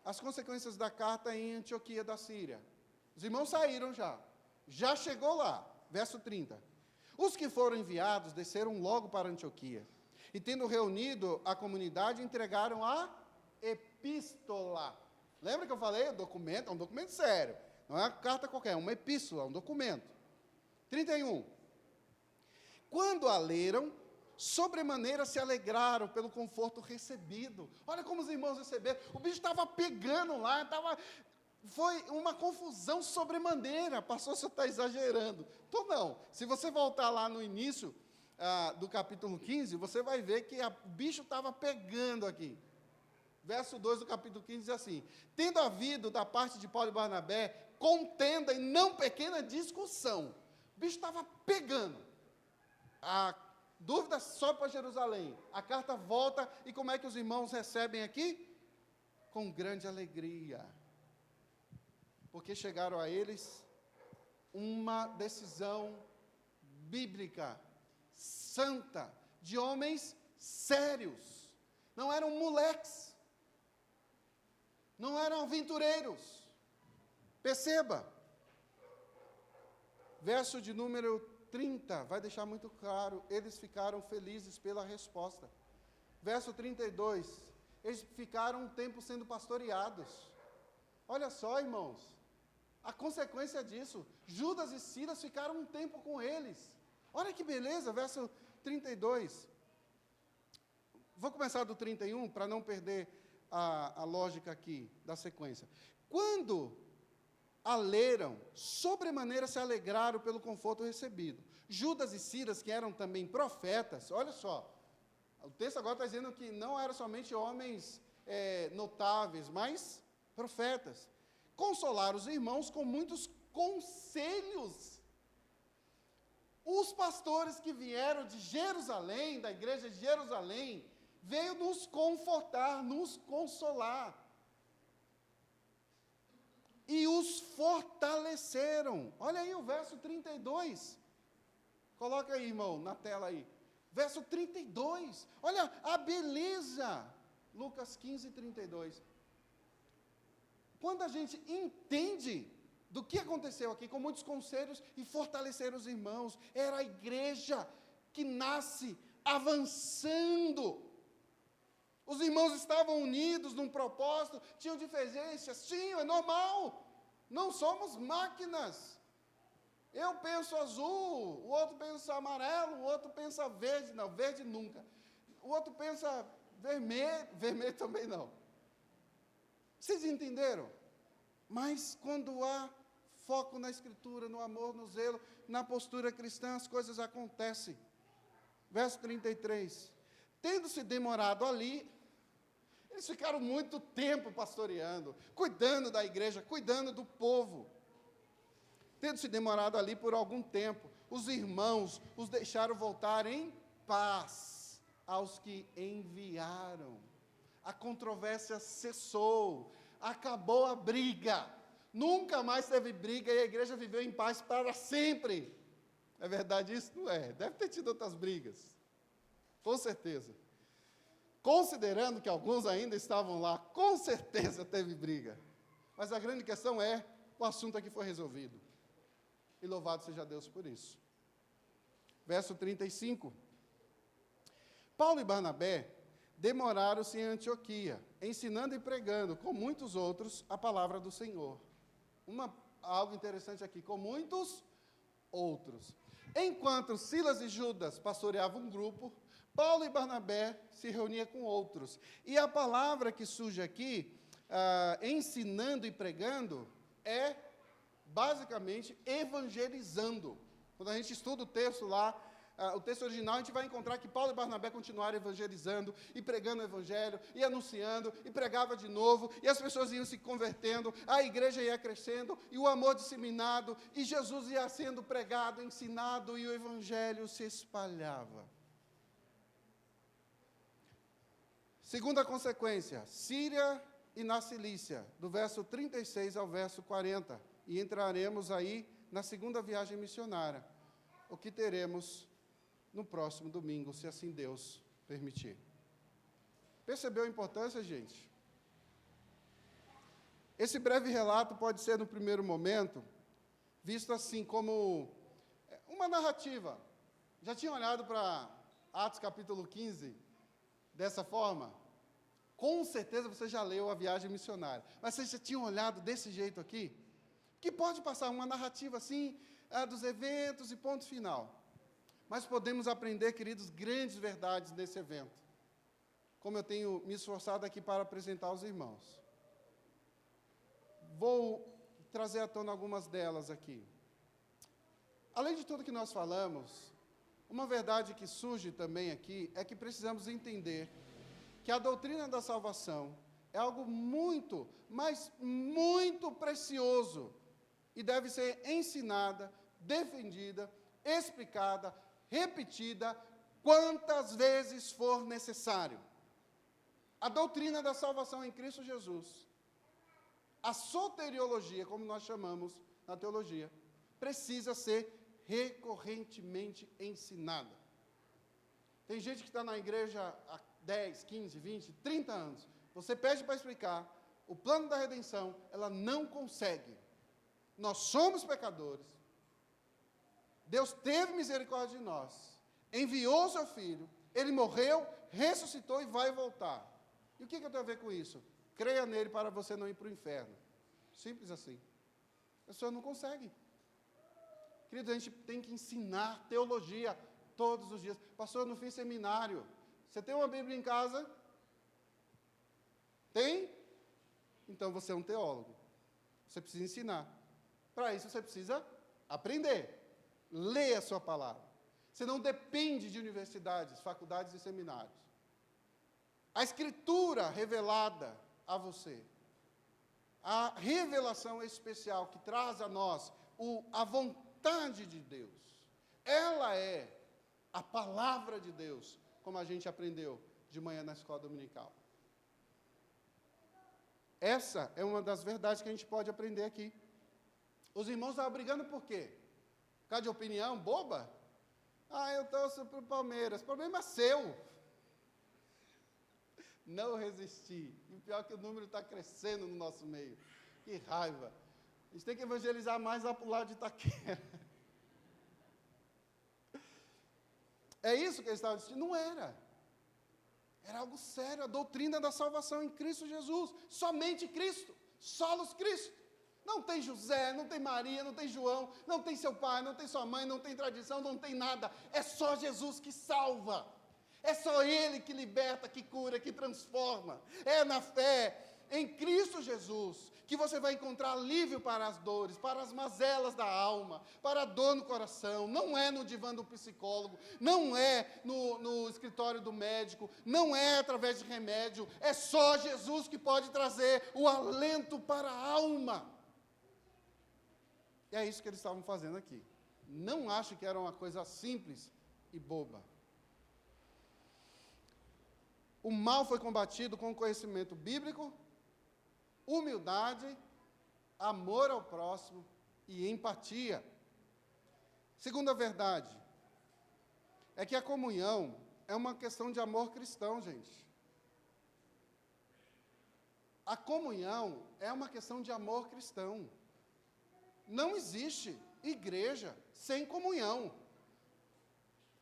as consequências da carta em Antioquia da Síria. Os irmãos saíram já chegou lá, verso 30. Os que foram enviados desceram logo para Antioquia, e tendo reunido a comunidade, entregaram a epístola. Lembra que eu falei? O documento é um documento sério, não é uma carta qualquer, é uma epístola, um documento. 31. Quando a leram, sobremaneira se alegraram pelo conforto recebido. Olha como os irmãos receberam. O bicho estava pegando lá, foi uma confusão sobremaneira. Pastor, você está exagerando. Então, não. Se você voltar lá no início do capítulo 15, você vai ver que o bicho estava pegando aqui. Verso 2 do capítulo 15 diz assim: tendo havido da parte de Paulo e Barnabé contenda e não pequena discussão. O bicho estava pegando. A dúvida só para Jerusalém. A carta volta e como é que os irmãos recebem aqui? Com grande alegria. Porque chegaram a eles uma decisão bíblica, santa, de homens sérios. Não eram moleques. Não eram aventureiros. Perceba. Verso de número 30, vai deixar muito claro, eles ficaram felizes pela resposta. Verso 32, eles ficaram um tempo sendo pastoreados. Olha só, irmãos, a consequência disso, Judas e Silas ficaram um tempo com eles. Olha que beleza, verso 32. Vou começar do 31, para não perder a lógica aqui, da sequência. Quando a leram, sobremaneira se alegraram pelo conforto recebido. Judas e Silas, que eram também profetas, olha só, o texto agora está dizendo que não eram somente homens notáveis, mas profetas. Consolaram os irmãos com muitos conselhos. Os pastores que vieram de Jerusalém, da igreja de Jerusalém, veio nos confortar, nos consolar. E os fortaleceram. Olha aí o verso 32. Coloca aí, irmão, na tela aí. Verso 32. Olha a beleza. Lucas 15, 32. Quando a gente entende do que aconteceu aqui, com muitos conselhos e fortaleceram os irmãos, era a igreja que nasce avançando. Os irmãos estavam unidos num propósito, tinham divergências, sim, é normal. Não somos máquinas. Eu penso azul, o outro pensa amarelo, o outro pensa verde, não, verde nunca. O outro pensa vermelho, vermelho também não. Vocês entenderam? Mas quando há foco na Escritura, no amor, no zelo, na postura cristã, as coisas acontecem. Verso 33. Tendo-se demorado ali, eles ficaram muito tempo pastoreando, cuidando da igreja, cuidando do povo. Tendo-se demorado ali por algum tempo, os irmãos os deixaram voltar em paz aos que enviaram. A controvérsia cessou, acabou a briga. Nunca mais teve briga e a igreja viveu em paz para sempre. É verdade isso? Não é. Deve ter tido outras brigas. Com certeza. Considerando que alguns ainda estavam lá, com certeza teve briga. Mas a grande questão é, o assunto aqui foi resolvido. E louvado seja Deus por isso. Verso 35. Paulo e Barnabé demoraram-se em Antioquia, ensinando e pregando, com muitos outros, a palavra do Senhor. Algo interessante aqui, com muitos outros. Enquanto Silas e Judas pastoreavam um grupo, Paulo e Barnabé se reuniam com outros. E a palavra que surge aqui, ensinando e pregando, é basicamente evangelizando. Quando a gente estuda o texto lá, o texto original, a gente vai encontrar que Paulo e Barnabé continuaram evangelizando e pregando o evangelho, e anunciando, e pregava de novo, e as pessoas iam se convertendo, a igreja ia crescendo, e o amor disseminado, e Jesus ia sendo pregado, ensinado, e o evangelho se espalhava. Segunda consequência, Síria e na Cilícia, do verso 36 ao verso 40, e entraremos aí na segunda viagem missionária, o que teremos no próximo domingo, se assim Deus permitir. Percebeu a importância, gente? Esse breve relato pode ser, no primeiro momento, visto assim como uma narrativa. Já tinha olhado para Atos capítulo 15 dessa forma? Com certeza você já leu a viagem missionária. Mas você já tinha olhado desse jeito aqui? Que pode passar uma narrativa assim, dos eventos e ponto final. Mas podemos aprender, queridos, grandes verdades nesse evento. Como eu tenho me esforçado aqui para apresentar aos irmãos. Vou trazer à tona algumas delas aqui. Além de tudo que nós falamos, uma verdade que surge também aqui é que precisamos entender que a doutrina da salvação é algo muito, mas muito precioso e deve ser ensinada, defendida, explicada, repetida, quantas vezes for necessário. A doutrina da salvação em Cristo Jesus, a soteriologia, como nós chamamos na teologia, precisa ser recorrentemente ensinada. Tem gente que está na igreja há 10, 15, 20, 30 anos. Você pede para explicar o plano da redenção, ela não consegue. Nós somos pecadores. Deus teve misericórdia de nós, enviou o seu Filho, Ele morreu, ressuscitou e vai voltar. E o que eu tenho a ver com isso? Creia nele para você não ir para o inferno. Simples assim. A pessoa não consegue. Querido, a gente tem que ensinar teologia todos os dias. Pastor, eu não fiz seminário. Você tem uma Bíblia em casa? Tem? Então você é um teólogo. Você precisa ensinar. Para isso você precisa aprender. Ler a sua palavra. Você não depende de universidades, faculdades e seminários. A Escritura revelada a você, a revelação especial que traz a nós a vontade de Deus, ela é a palavra de Deus, como a gente aprendeu de manhã na escola dominical. Essa é uma das verdades que a gente pode aprender aqui. Os irmãos estavam brigando por quê? Por causa de opinião boba? Eu torço para o Palmeiras. O problema é seu. Não resisti. E o pior é que o número está crescendo no nosso meio. Que raiva. A gente tem que evangelizar mais lá para o lado de Itaquera. É isso que eles estavam dizendo? Não era. Era algo sério, a doutrina da salvação em Cristo Jesus. Somente Cristo. Solos Cristo. Não tem José, não tem Maria, não tem João, não tem seu pai, não tem sua mãe, não tem tradição, não tem nada. É só Jesus que salva. É só Ele que liberta, que cura, que transforma. É na fé em Cristo Jesus que você vai encontrar alívio para as dores, para as mazelas da alma, para a dor no coração. Não é no divã do psicólogo, não é no escritório do médico, não é através de remédio. É só Jesus que pode trazer o alento para a alma. E é isso que eles estavam fazendo aqui. Não acho que era uma coisa simples e boba. O mal foi combatido com conhecimento bíblico, humildade, amor ao próximo e empatia. Segunda verdade é que a comunhão é uma questão de amor cristão, gente. A comunhão é uma questão de amor cristão. Não existe igreja sem comunhão.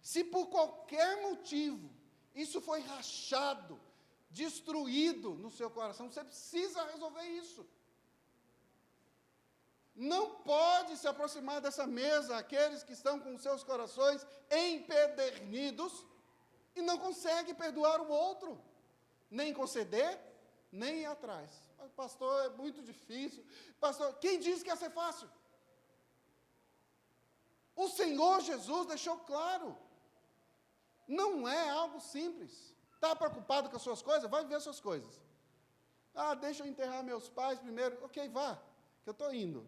Se por qualquer motivo isso foi rachado, destruído no seu coração, você precisa resolver isso. Não pode se aproximar dessa mesa aqueles que estão com seus corações empedernidos e não conseguem perdoar o outro, nem conceder, nem ir atrás. Pastor, é muito difícil. Pastor, quem disse que ia ser fácil? O Senhor Jesus deixou claro. Não é algo simples. Está preocupado com as suas coisas? Vai ver as suas coisas. Deixa eu enterrar meus pais primeiro. Ok, vá, que eu estou indo.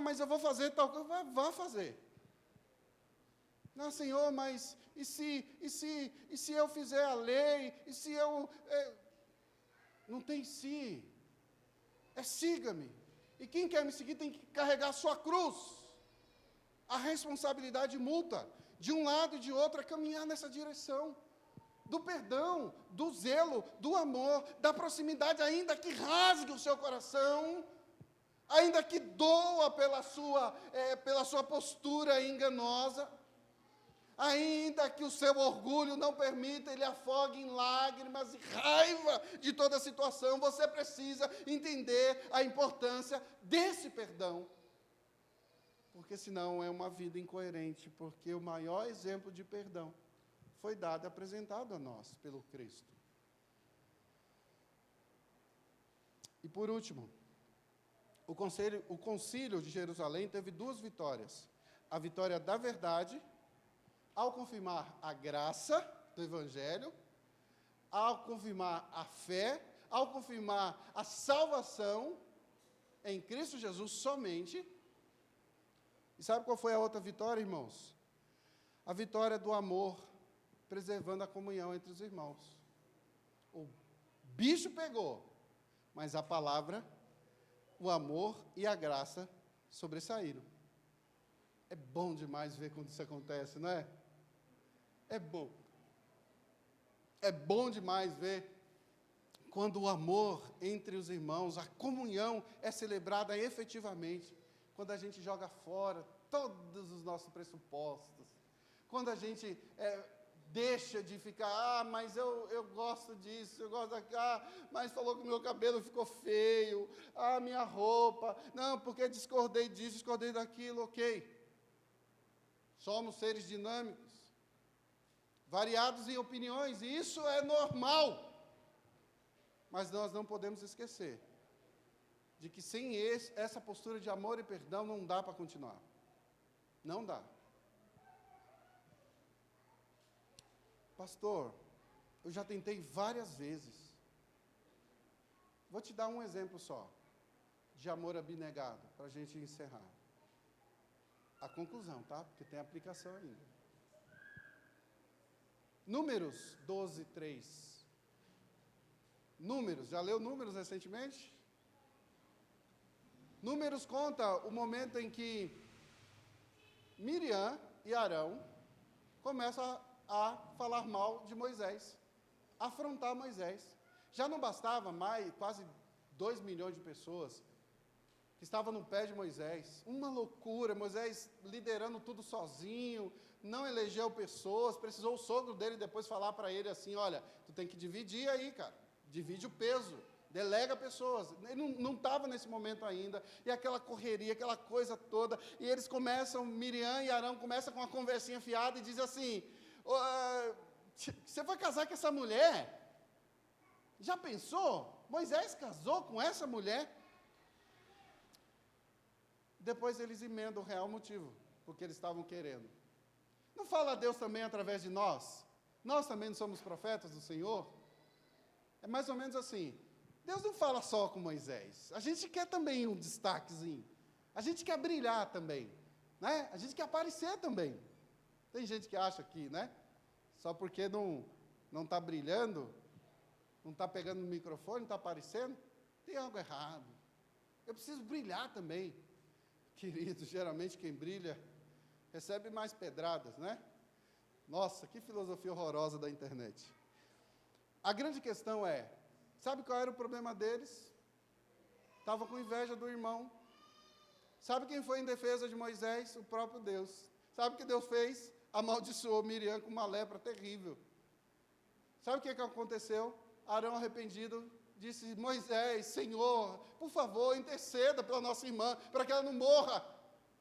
Mas eu vou fazer tal coisa. Vá fazer. Senhor, mas e se eu fizer a lei? E se eu... Não tem se. Siga-me. E quem quer me seguir tem que carregar a sua cruz. A responsabilidade multa. De um lado e de outro, é caminhar nessa direção. Do perdão, do zelo, do amor, da proximidade, ainda que rasgue o seu coração, ainda que doa pela sua postura enganosa, ainda que o seu orgulho não permita, ele afogue em lágrimas e raiva de toda a situação, você precisa entender a importância desse perdão. Porque senão é uma vida incoerente, porque o maior exemplo de perdão foi dado e apresentado a nós pelo Cristo. E por último, o concílio de Jerusalém teve duas vitórias. A vitória da verdade, ao confirmar a graça do Evangelho, ao confirmar a fé, ao confirmar a salvação em Cristo Jesus somente. E sabe qual foi a outra vitória, irmãos? A vitória do amor, preservando a comunhão entre os irmãos. O bicho pegou, mas a palavra, o amor e a graça sobressaíram. É bom demais ver quando isso acontece, não é? É bom. É bom demais ver quando o amor entre os irmãos, a comunhão é celebrada efetivamente. Quando a gente joga fora todos os nossos pressupostos, quando a gente deixa de ficar, mas eu gosto disso, eu gosto daquilo, mas falou que o meu cabelo ficou feio, minha roupa, não, porque discordei disso, discordei daquilo, ok. Somos seres dinâmicos, variados em opiniões, e isso é normal, mas nós não podemos esquecer de que sem essa postura de amor e perdão não dá para continuar. Não dá. Pastor, eu já tentei várias vezes. Vou te dar um exemplo só, de amor abnegado, para a gente encerrar. A conclusão, tá? Porque tem aplicação ainda. Números 12, 3. Números, já leu Números recentemente? Números conta o momento em que Miriam e Arão começam a falar mal de Moisés, afrontar Moisés. Já não bastava mais quase 2 milhões de pessoas que estavam no pé de Moisés. Uma loucura, Moisés liderando tudo sozinho, não elegeu pessoas, precisou o sogro dele depois falar para ele assim, olha, tu tem que dividir aí, cara, divide o peso, delega pessoas. Ele não estava nesse momento ainda, e aquela correria, aquela coisa toda, e eles começam, Miriam e Arão começam com uma conversinha fiada e dizem assim, você vai casar com essa mulher? Já pensou? Moisés casou com essa mulher? Depois eles emendam o real motivo, porque eles estavam querendo. Não fala Deus também através de nós? Nós também não somos profetas do Senhor? É mais ou menos assim. Deus não fala só com Moisés. A gente quer também um destaquezinho. A gente quer brilhar também, né? A gente quer aparecer também. Tem gente que acha que, né? Só porque não está brilhando, não está pegando no microfone, não está aparecendo, tem algo errado. Eu preciso brilhar também. Queridos, geralmente quem brilha recebe mais pedradas, né? Nossa, que filosofia horrorosa da internet. A grande questão é, sabe qual era o problema deles? Estava com inveja do irmão. Sabe quem foi em defesa de Moisés? O próprio Deus. Sabe o que Deus fez? Amaldiçoou Miriam com uma lepra terrível. Sabe o que aconteceu? Arão arrependido disse, Moisés, Senhor, por favor, interceda pela nossa irmã, para que ela não morra.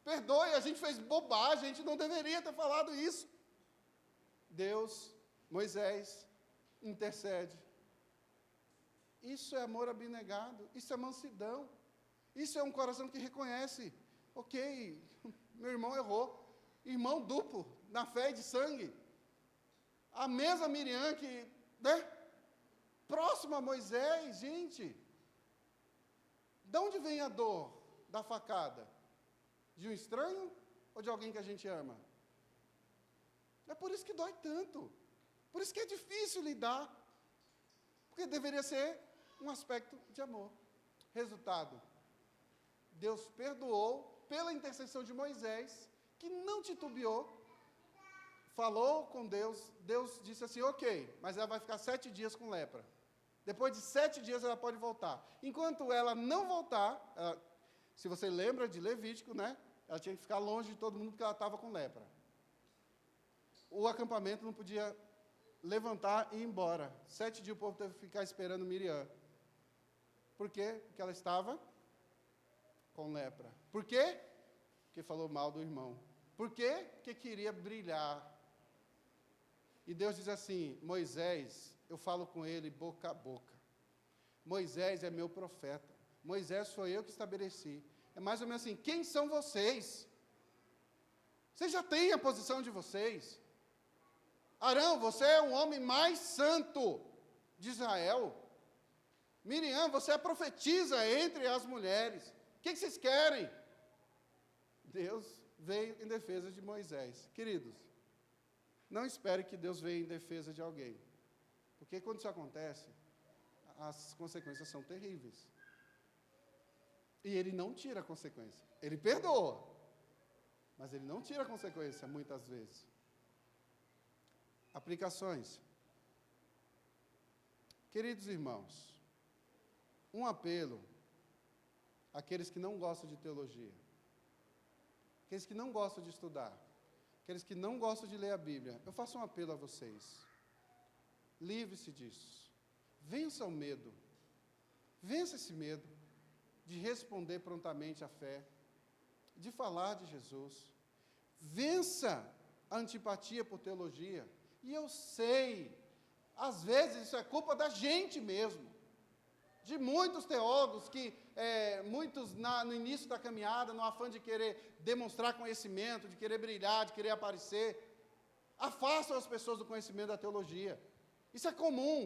Perdoe, a gente fez bobagem, a gente não deveria ter falado isso. Deus, Moisés, intercede. Isso é amor abnegado, isso é mansidão, isso é um coração que reconhece, ok, meu irmão errou, irmão duplo, na fé e de sangue. A mesma Miriam que, né? Próximo a Moisés, gente. De onde vem a dor da facada? De um estranho ou de alguém que a gente ama? É por isso que dói tanto. Por isso que é difícil lidar. Porque deveria ser um aspecto de amor. Resultado: Deus perdoou pela intercessão de Moisés, que não titubeou, falou com Deus, Deus disse assim, ok, mas ela vai ficar 7 dias com lepra. Depois de 7 dias ela pode voltar. Enquanto ela não voltar, se você lembra de Levítico, né? Ela tinha que ficar longe de todo mundo porque ela estava com lepra. O acampamento não podia levantar e ir embora. 7 dias o povo teve que ficar esperando Miriam. Por quê? Porque ela estava com lepra. Por quê? Porque falou mal do irmão. Por quê? Porque queria brilhar. E Deus diz assim, Moisés, eu falo com ele boca a boca. Moisés é meu profeta. Moisés foi eu que estabeleci. É mais ou menos assim, quem são vocês? Vocês já têm a posição de vocês. Arão, você é o homem mais santo de Israel. Miriam, você é profetisa entre as mulheres. O que vocês querem? Deus veio em defesa de Moisés. Queridos, não espere que Deus venha em defesa de alguém. Porque quando isso acontece, as consequências são terríveis. E ele não tira a consequência. Ele perdoa. Mas ele não tira a consequência, muitas vezes. Aplicações. Queridos irmãos, um apelo àqueles que não gostam de teologia, aqueles que não gostam de estudar, aqueles que não gostam de ler a Bíblia, eu faço um apelo a vocês. Livre-se disso. Vença o medo. Vença esse medo de responder prontamente à fé, de falar de Jesus. Vença a antipatia por teologia. E eu sei, às vezes isso é culpa da gente mesmo, de muitos teólogos que muitos no início da caminhada, no afã de querer demonstrar conhecimento, de querer brilhar, de querer aparecer, afastam as pessoas do conhecimento da teologia. Isso é comum.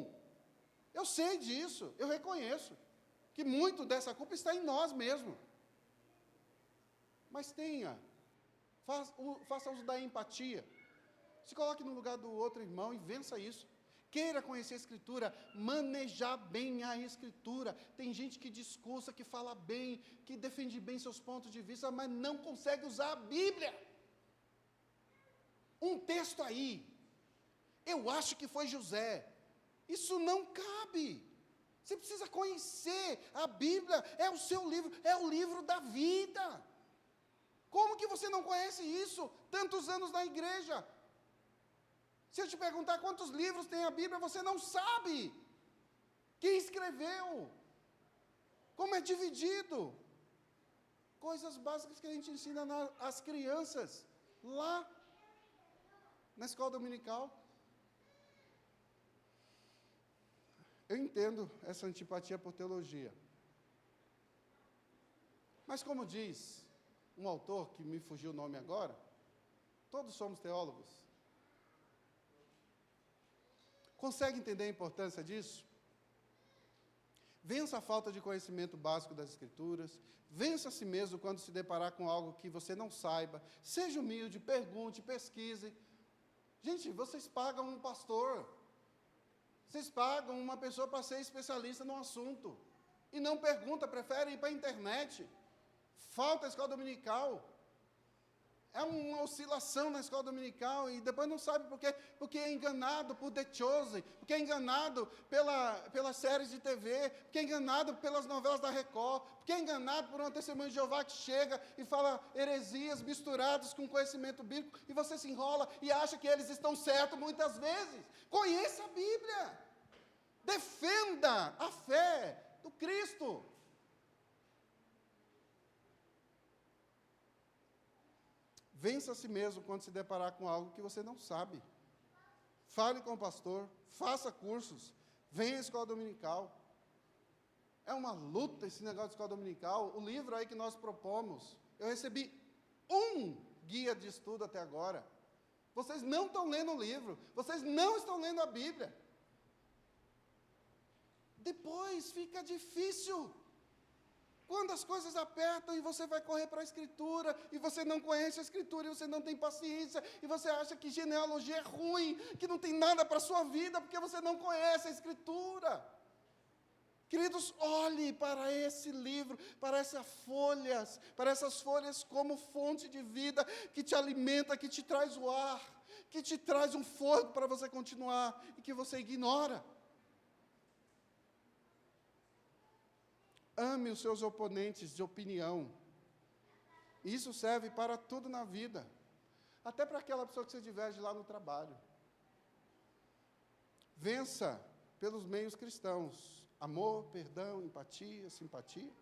Eu sei disso, eu reconheço que muito dessa culpa está em nós mesmos. Mas faça uso da empatia. Se coloque no lugar do outro irmão e vença isso. Queira conhecer a Escritura, manejar bem a Escritura. Tem gente que discursa, que fala bem, que defende bem seus pontos de vista, mas não consegue usar a Bíblia. Um texto aí, eu acho que foi José. Isso não cabe. Você precisa conhecer a Bíblia, é o seu livro, é o livro da vida. Como que você não conhece isso? Tantos anos na igreja. Se eu te perguntar quantos livros tem a Bíblia, você não sabe. Quem escreveu? Como é dividido? Coisas básicas que a gente ensina às crianças, lá na escola dominical. Eu entendo essa antipatia por teologia. Mas como diz um autor, que me fugiu o nome agora, todos somos teólogos. Consegue entender a importância disso? Vença a falta de conhecimento básico das Escrituras, vença a si mesmo quando se deparar com algo que você não saiba, seja humilde, pergunte, pesquise. Gente, vocês pagam um pastor, vocês pagam uma pessoa para ser especialista no assunto, e não pergunta, preferem ir para a internet. Falta a escola dominical. É uma oscilação na escola dominical, e depois não sabe por quê, porque é enganado por The Chosen, porque é enganado pelas séries de TV, porque é enganado pelas novelas da Record, porque é enganado por uma testemunha de Jeová que chega e fala heresias misturadas com conhecimento bíblico, e você se enrola e acha que eles estão certos muitas vezes. Conheça a Bíblia. Defenda a fé do Cristo. Vença a si mesmo quando se deparar com algo que você não sabe. Fale com o pastor, faça cursos, venha à escola dominical. É uma luta esse negócio de escola dominical. O livro aí que nós propomos, eu recebi um guia de estudo até agora. Vocês não estão lendo o livro, vocês não estão lendo a Bíblia. Depois fica difícil. Quando as coisas apertam e você vai correr para a Escritura, e você não conhece a Escritura, e você não tem paciência, e você acha que genealogia é ruim, que não tem nada para a sua vida, porque você não conhece a Escritura. Queridos, olhe para esse livro, para essas folhas como fonte de vida, que te alimenta, que te traz o ar, que te traz um fogo para você continuar, e que você ignora. Ame os seus oponentes de opinião. Isso serve para tudo na vida. Até para aquela pessoa que você diverge lá no trabalho. Vença pelos meios cristãos. Amor, perdão, empatia, simpatia.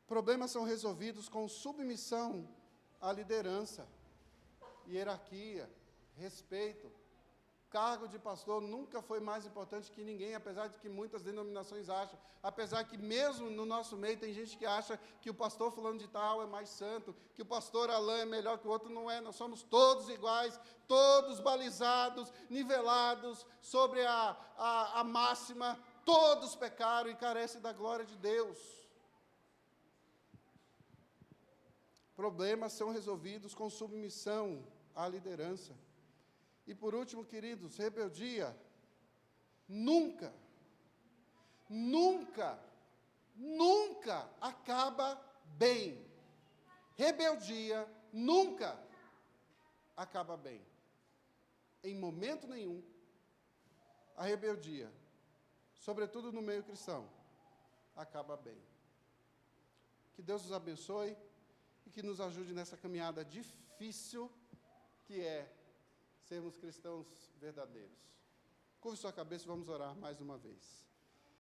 Problemas são resolvidos com submissão à liderança, hierarquia, respeito. Cargo de pastor nunca foi mais importante que ninguém, apesar de que muitas denominações acham, apesar que mesmo no nosso meio tem gente que acha que o pastor fulano de tal é mais santo, que o pastor Alain é melhor que o outro. Não é, nós somos todos iguais, todos balizados, nivelados sobre a máxima, todos pecaram e carecem da glória de Deus. Problemas são resolvidos com submissão à liderança. E por último, queridos, rebeldia nunca acaba bem. Rebeldia nunca acaba bem. Em momento nenhum, a rebeldia, sobretudo no meio cristão, acaba bem. Que Deus nos abençoe e que nos ajude nessa caminhada difícil que é sermos cristãos verdadeiros. Curve sua cabeça e vamos orar mais uma vez.